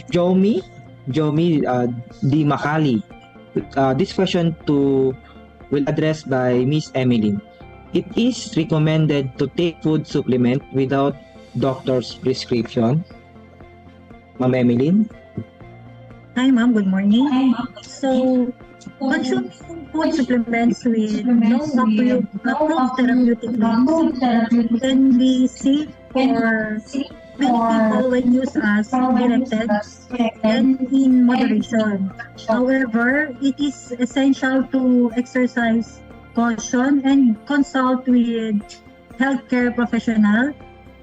Jomi Di Makali. This question will address by Miss Emily. It is recommended to take food supplement without doctor's prescription. Ma'am Emily? Hi, ma'am. Good morning. So, consuming food supplements with no approved therapeutic use can be safe for many people when used as directed and in moderation. However, it is essential to exercise caution and consult with healthcare professional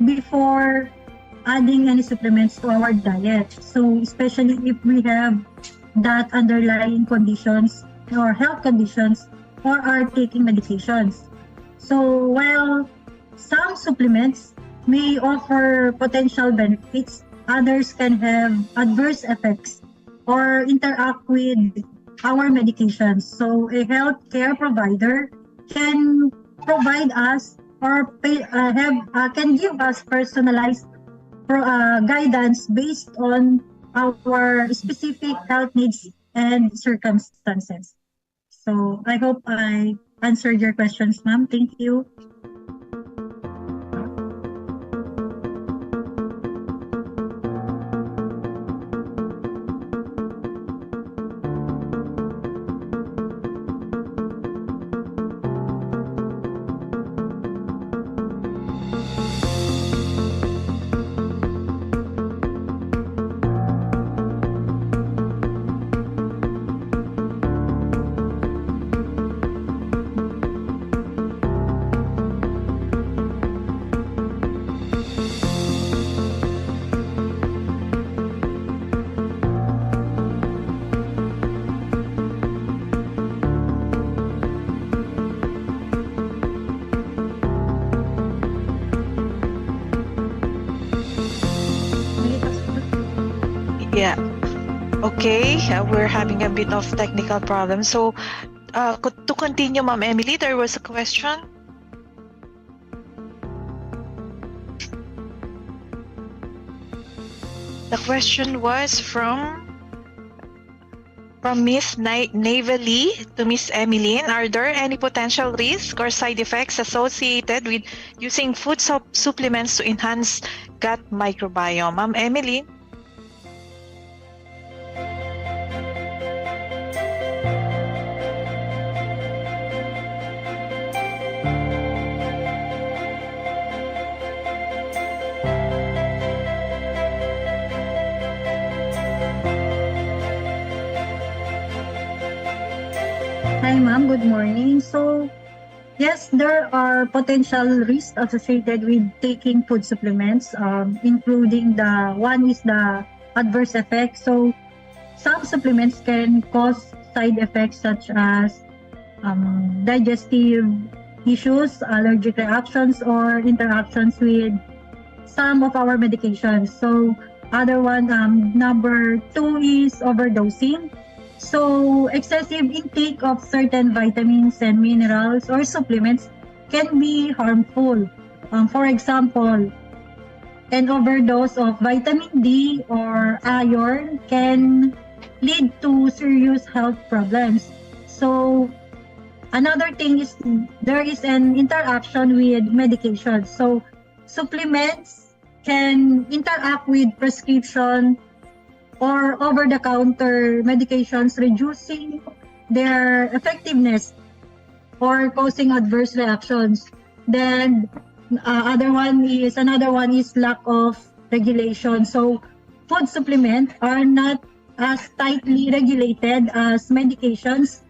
before adding any supplements to our diet. So especially if we have that underlying conditions or health conditions or are taking medications. So while some supplements may offer potential benefits, others can have adverse effects or interact with our medications. So a healthcare provider can provide us or can give us personalized guidance based on our specific health needs and circumstances. So I hope I answered your questions, ma'am. Thank you. Yeah. Okay, we're having a bit of technical problem. So, to continue, Ma'am Emily, there was a question. The question was from Miss Navely to Miss Emmeline. Are there any potential risks or side effects associated with using food supplements to enhance gut microbiome? Ma'am Emily? Hi, ma'am. Good morning. So, yes, there are potential risks associated with taking food supplements, including the one is the adverse effects. So, some supplements can cause side effects such as digestive issues, allergic reactions, or interactions with some of our medications. So, other one, number two is overdosing. So, excessive intake of certain vitamins and minerals or supplements can be harmful. For example, an overdose of vitamin D or iron can lead to serious health problems. So, another thing is there is an interaction with medication. So, supplements can interact with prescription or over-the-counter medications, reducing their effectiveness or causing adverse reactions. Then another one is lack of regulation. So food supplements are not as tightly regulated as medications.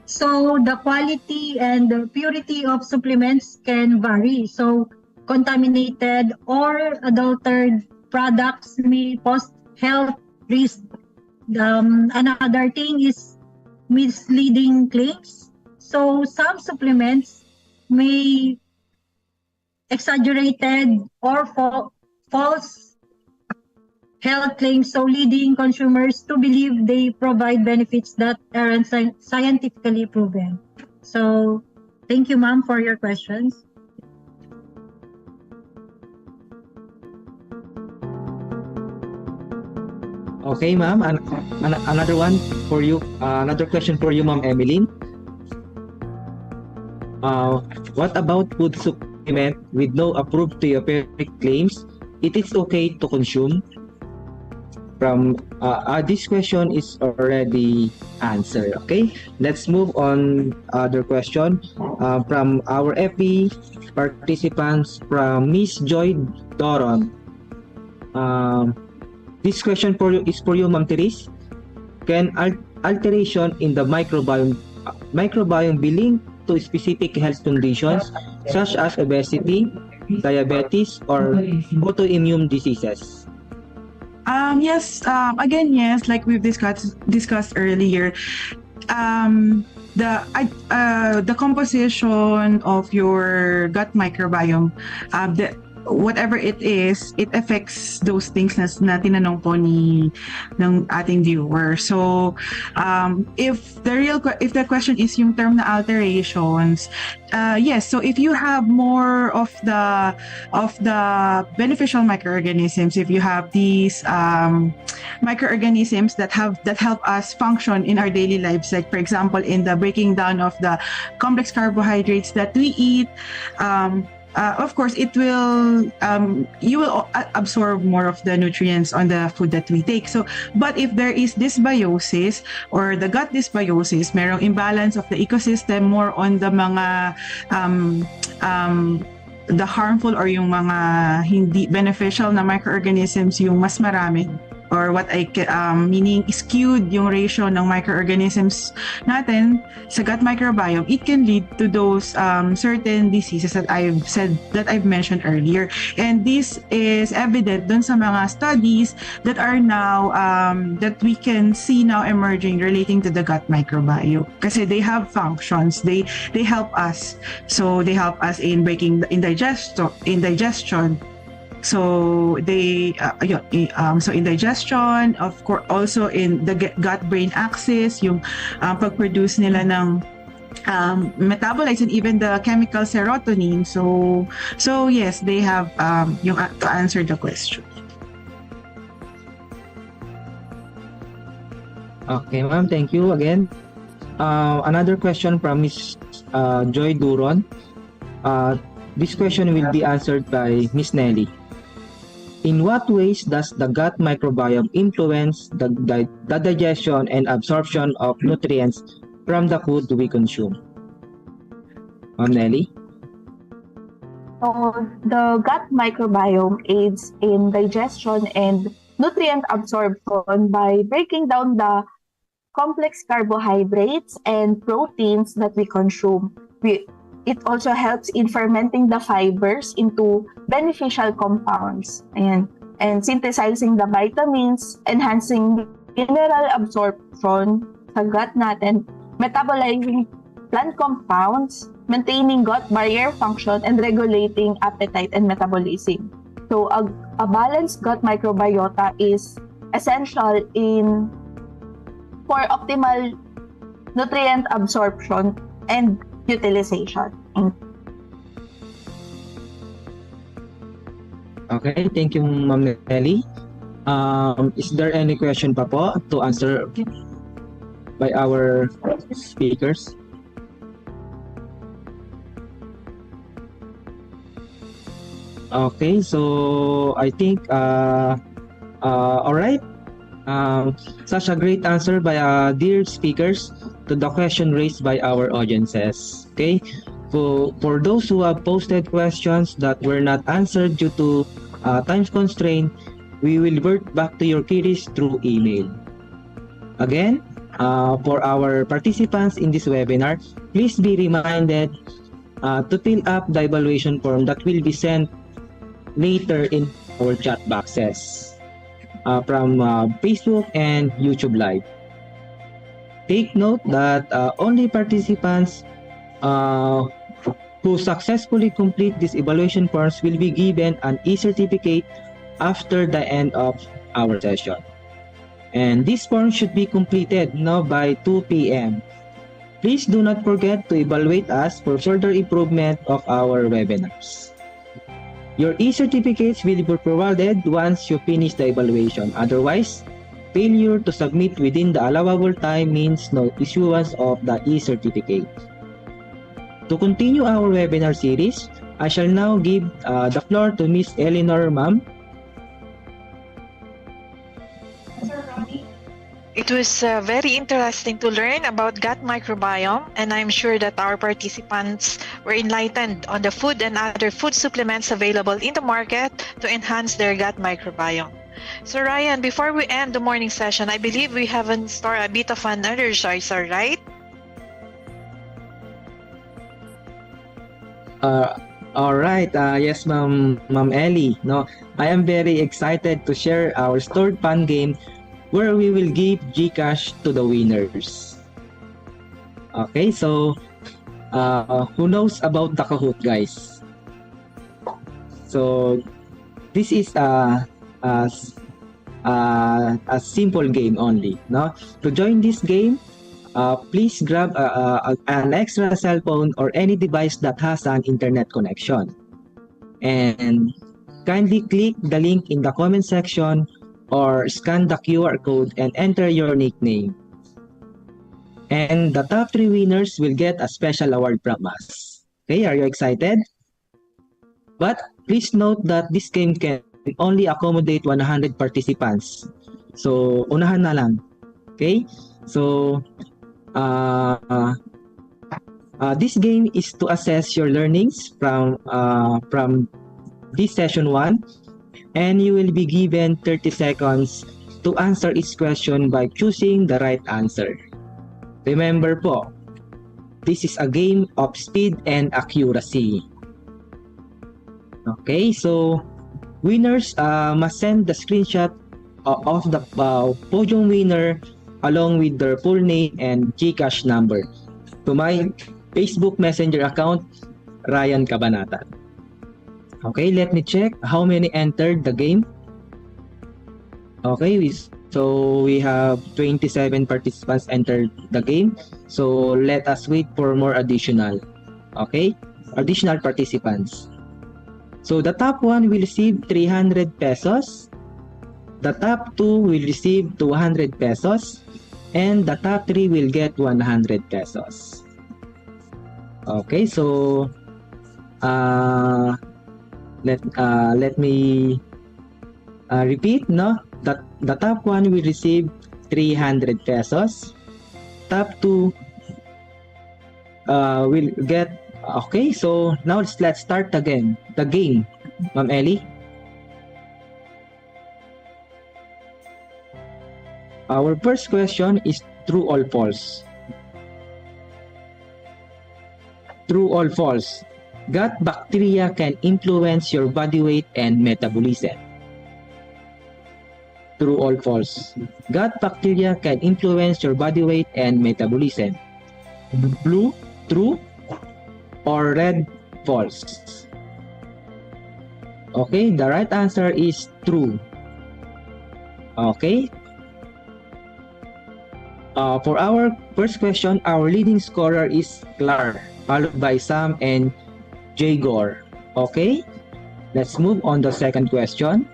So the quality and the purity of supplements can vary. So contaminated or adulterated products may pose health risk. Another thing is misleading claims. So some supplements may exaggerated or false health claims, so leading consumers to believe they provide benefits that aren't scientifically proven. So thank you, ma'am, for your questions. Okay, ma'am. Another one for you. Another question for you, Ma'am Emeline. What about food supplement with no approved therapeutic claims? It is okay to consume? From this question is already answered. Okay, let's move on. Other question from our FB participants from Miss Joy Doron. This question for you is for you, Ma'am Therese. Can alteration in the microbiome be linked to specific health conditions such as obesity, diabetes, or autoimmune diseases? Yes. Again, yes. Like we've discussed earlier, the composition of your gut microbiome, whatever it is, it affects those things na tinanong po ng ating viewer. So, if the question is yung term na alterations, yes. So if you have more of the beneficial microorganisms, if you have these microorganisms that help us function in our daily lives, like for example in the breaking down of the complex carbohydrates that we eat, of course, it will you will absorb more of the nutrients on the food that we take. So, but if there is dysbiosis or the gut dysbiosis, merong imbalance of the ecosystem more on the mga the harmful or yung mga hindi beneficial na microorganisms yung mas marami, or what meaning skewed yung ratio ng microorganisms natin sa gut microbiome, it can lead to those certain diseases that I've mentioned earlier. And this is evident dun sa mga studies that are now that we can see now emerging relating to the gut microbiome, kasi they have functions, they help us. So they help us in digestion. So they so in digestion, of course, also in the gut-brain axis, yung pag-produce nila ng metabolites and even the chemical serotonin. So yes, they have yung to answer the question. Okay, ma'am. Thank you again. Another question from Miss Joy Duron. This question will be answered by Miss Nelly. In what ways does the gut microbiome influence the digestion and absorption of nutrients from the food we consume? Ma'am Nelly? So, the gut microbiome aids in digestion and nutrient absorption by breaking down the complex carbohydrates and proteins that we consume. It also helps in fermenting the fibers into beneficial compounds and synthesizing the vitamins, enhancing mineral absorption sa gut natin, metabolizing plant compounds, maintaining gut barrier function, and regulating appetite and metabolism. So a balanced gut microbiota is essential for optimal nutrient absorption and utilization. Okay, thank you, Ma'am Nelly. Is there any question pa po to answer by our speakers? Okay, so I think all right. Such a great answer by dear speakers to the question raised by our audiences. Okay, for those who have posted questions that were not answered due to time constraint, we will revert back to your queries through email. Again, for our participants in this webinar, please be reminded to fill up the evaluation form that will be sent later in our chat boxes from Facebook and YouTube Live. Take note that only participants who successfully complete these evaluation forms will be given an e-certificate after the end of our session. And this form should be completed now by 2 p.m. Please do not forget to evaluate us for further improvement of our webinars. Your e-certificates will be provided once you finish the evaluation. Otherwise, failure to submit within the allowable time means no issuance of the e-certificate. To continue our webinar series, I shall now give the floor to Ms. Eleanor, ma'am. It was very interesting to learn about gut microbiome, and I'm sure that our participants were enlightened on the food and other food supplements available in the market to enhance their gut microbiome. So Ryan, before we end the morning session, I believe we have in store a bit of an energizer, right? All right. Yes, Ma'am Ellie. No, I am very excited to share our stored fun game where we will give Gcash to the winners. Okay, so who knows about the Kahoot, guys? So this is a simple game only. No, to join this game, please grab an extra cell phone or any device that has an internet connection, and kindly click the link in the comment section or scan the QR code and enter your nickname. And the top 3 winners will get a special award from us. Okay, are you excited? But please note that this game can only accommodate 100 participants. So, unahan na lang. Okay? So, this game is to assess your learnings from this session 1, and you will be given 30 seconds to answer each question by choosing the right answer. Remember po, this is a game of speed and accuracy. Okay, so winners must send the screenshot of the podium winner along with their full name and Gcash number to my Facebook Messenger account, Ryan Cabanatan. Okay, let me check how many entered the game. Okay, so we have 27 participants entered the game. So let us wait for more additional participants. So the top 1 will receive 300 pesos. The top 2 will receive 200 pesos. And the top 3 will get 100 pesos. Okay, so let me repeat, no? The top 1 will receive 300 pesos. Top 2 will get. Okay, so now let's start again the game, Ma'am Ellie. Our first question is true or false. True or false? Gut bacteria can influence your body weight and metabolism. True or false? Gut bacteria can influence your body weight and metabolism. Blue, true, or red, false? Okay, the right answer is true. Okay. For our first question, our leading scorer is Clar, followed by Sam and Jagor. Okay, let's move on to the second question.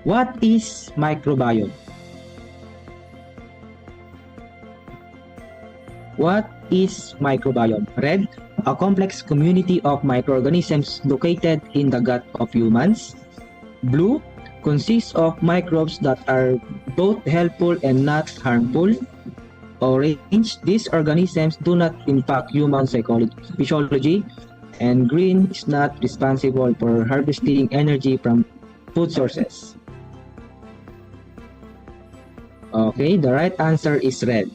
What is microbiome? What is microbiome? Red, a complex community of microorganisms located in the gut of humans. Blue, consists of microbes that are both helpful and not harmful. Orange, these organisms do not impact human physiology. And green is not responsible for harvesting energy from food sources. Okay, the right answer is red.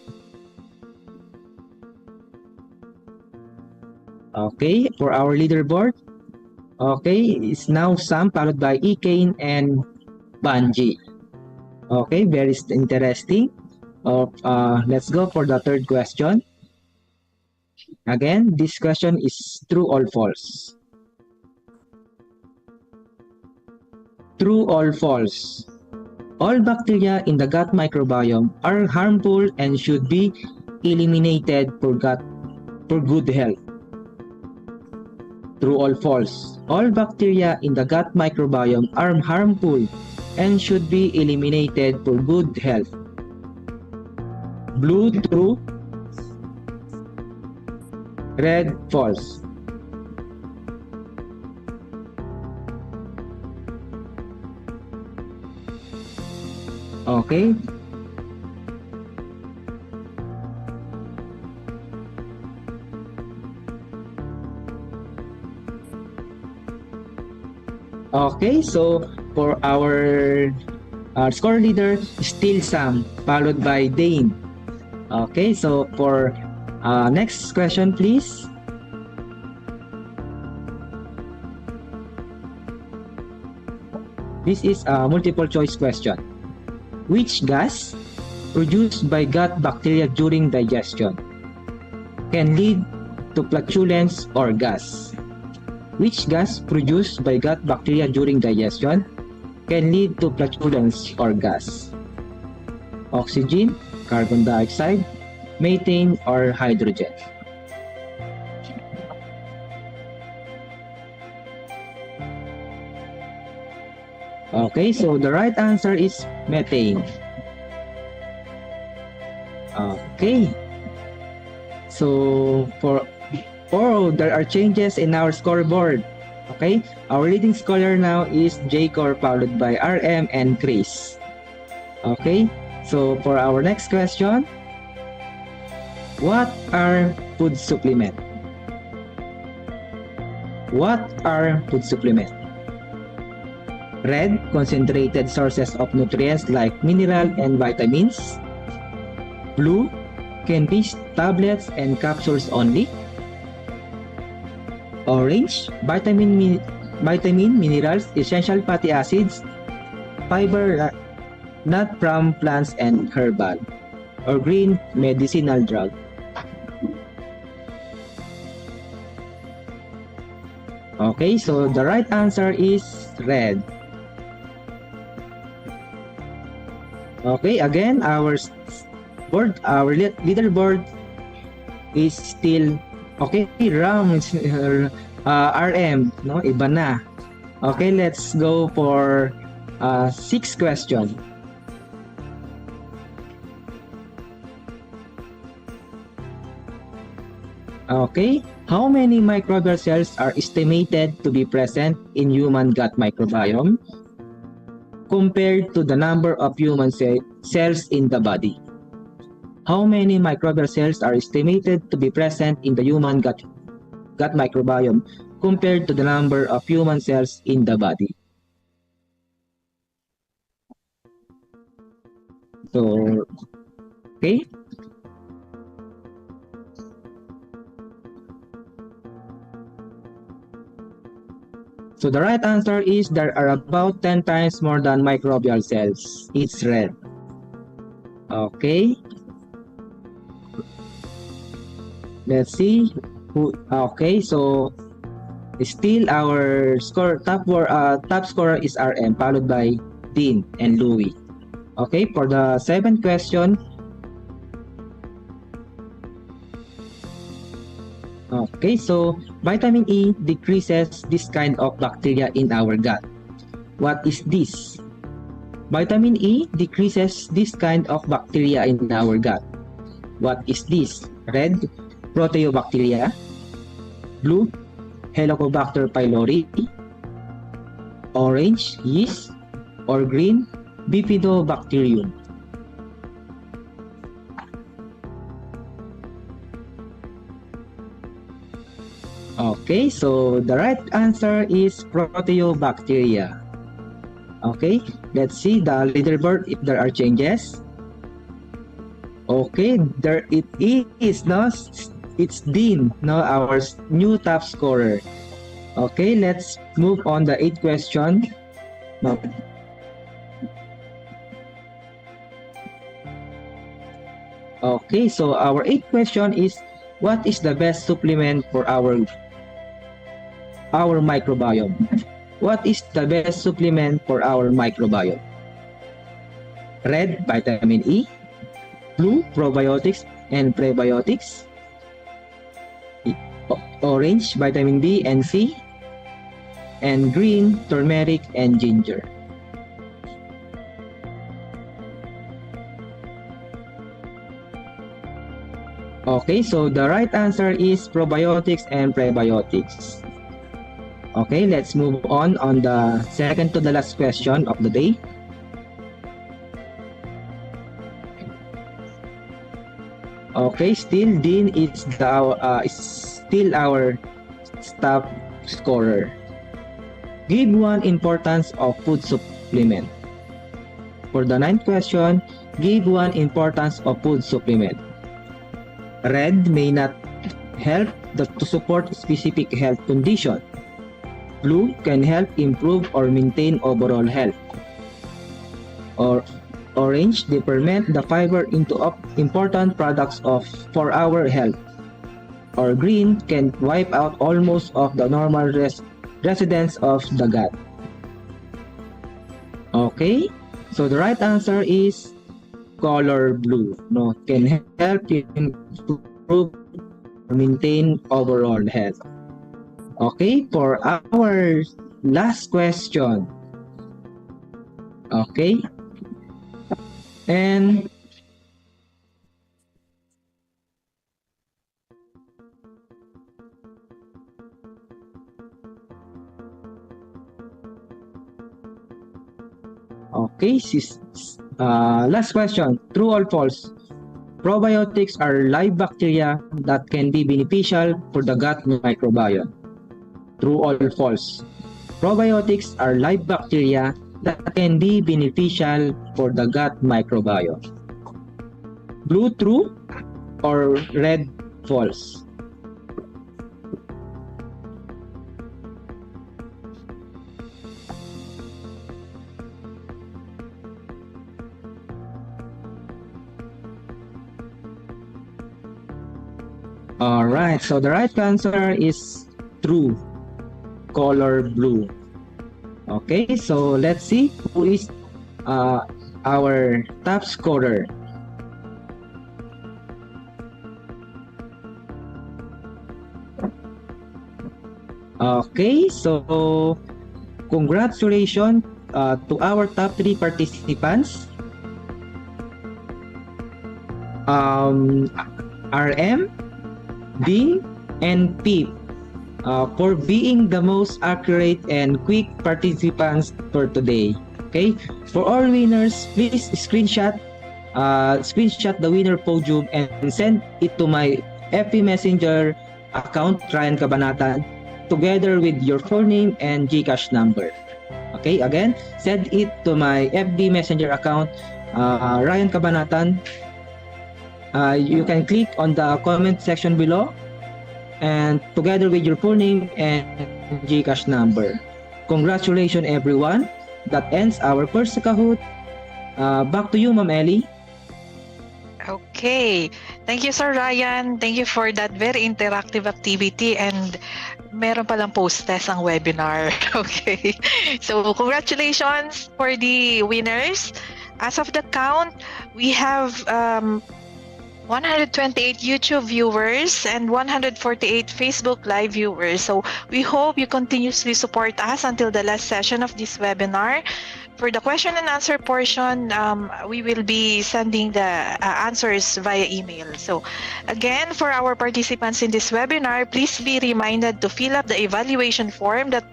Okay, for our leaderboard, okay, it's now Sam followed by Ikane and Banji. Okay, very interesting. Let's go for the third question. Again, this question is true or false. True or false? All bacteria in the gut microbiome are harmful and should be eliminated for good health. True or false? All bacteria in the gut microbiome are harmful and should be eliminated for good health. Blue, true. Red, false. Okay. Okay, so for our score leader, still Sam, followed by Dane. Okay, so for next question, please. This is a multiple choice question. Which gas produced by gut bacteria during digestion can lead to flatulence or gas? Which gas produced by gut bacteria during digestion can lead to flatulence or gas? Oxygen, carbon dioxide, methane, or hydrogen? Okay, so the right answer is methane. Okay. So there are changes in our scoreboard. Okay, our leading scholar now is Jacor, followed by RM and Chris. Okay, so for our next question, what are food supplements? What are food supplements? Red, concentrated sources of nutrients like mineral and vitamins. Blue, can be tablets and capsules only. Orange, vitamin, minerals, essential fatty acids, fiber, not from plants and herbal. Or green, medicinal drug. Okay, so the right answer is red. Okay, again, our leaderboard is still okay. RM, no, iba na. Okay, let's go for 6th question. Okay, how many microbial cells are estimated to be present in human gut microbiome compared to the number of human cells in the body? How many microbial cells are estimated to be present in the human gut microbiome compared to the number of human cells in the body? So, okay. So the right answer is there are about 10 times more than microbial cells. It's red. Okay. Let's see. Okay, so still our top scorer is RM, followed by Dean and Louis. Okay, for the 7th question. Okay, so vitamin E decreases this kind of bacteria in our gut. What is this? Vitamin E decreases this kind of bacteria in our gut. What is this? Red, Proteobacteria. Blue, Helicobacter pylori. Orange, yeast. Or green, Bifidobacterium. Okay, so the right answer is Proteobacteria. Okay, let's see the leaderboard if there are changes. Okay, there it is, no? It's Dean, no, our new top scorer. Okay, let's move on the 8th question. No. Okay, so our 8th question is, what is the best supplement for our microbiome? What is the best supplement for our microbiome? Red, vitamin E. Blue, probiotics and prebiotics. Orange, vitamin B and C. And green, turmeric and ginger. Okay, so the right answer is probiotics and prebiotics. Okay, let's move on the second to the last question of the day. Okay, still Dean is still our top scorer. Give one importance of food supplement. For the 9th question, give one importance of food supplement. Red may not help to support specific health condition. Blue can help improve or maintain overall health. Or orange, they ferment the fiber into important products for our health. Or green can wipe out almost of the normal residents of the gut. Okay, so the right answer is color blue. No, can help improve or maintain overall health. Okay, for our last question. Okay, and okay, last question. True or false? Probiotics are live bacteria that can be beneficial for the gut microbiome. True or false? Probiotics are live bacteria that can be beneficial for the gut microbiome. Blue true or red false? Alright, so the right answer is true. Color blue. Okay, so let's see who is our top scorer. Okay, so congratulations to our top 3 participants. RM, Dean, and Pete. For being the most accurate and quick participants for today. Okay, for all winners, please screenshot the winner podium and send it to my FB Messenger account, Ryan Cabanatan, together with your full name and GCash number. Okay, again, send it to my FB Messenger account, Ryan Cabanatan. You can click on the comment section below and together with your full name and GCash number. Congratulations everyone. That ends our first Kahoot. Back to you, Ma'am Ellie. Okay. Thank you, Sir Ryan. Thank you for that very interactive activity and meron palang post-test ang webinar. Okay. So, congratulations for the winners. As of the count, we have 128 YouTube viewers and 148 Facebook Live viewers. So we hope you continuously support us until the last session of this webinar. For the question and answer portion, we will be sending the answers via email. So again, for our participants in this webinar, please be reminded to fill up the evaluation form that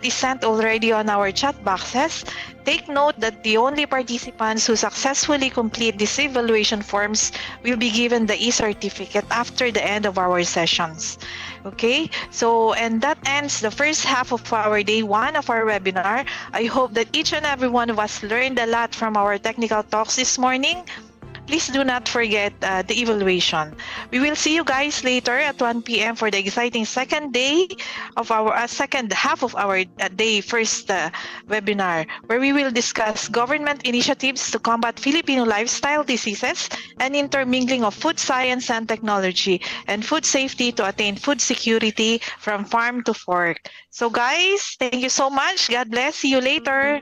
is sent already on our chat boxes. Take note that the only participants who successfully complete these evaluation forms will be given the e-certificate after the end of our sessions. Okay, so and that ends the first half of our day 1 of our webinar. I hope that each and every one of us learned a lot from our technical talks this morning. please do not forget the evaluation. We will see you guys later at 1 p.m. for the exciting second half of our day first webinar, where we will discuss government initiatives to combat Filipino lifestyle diseases and intermingling of food science and technology, and food safety to attain food security from farm to fork. So guys, thank you so much. God bless. See you later.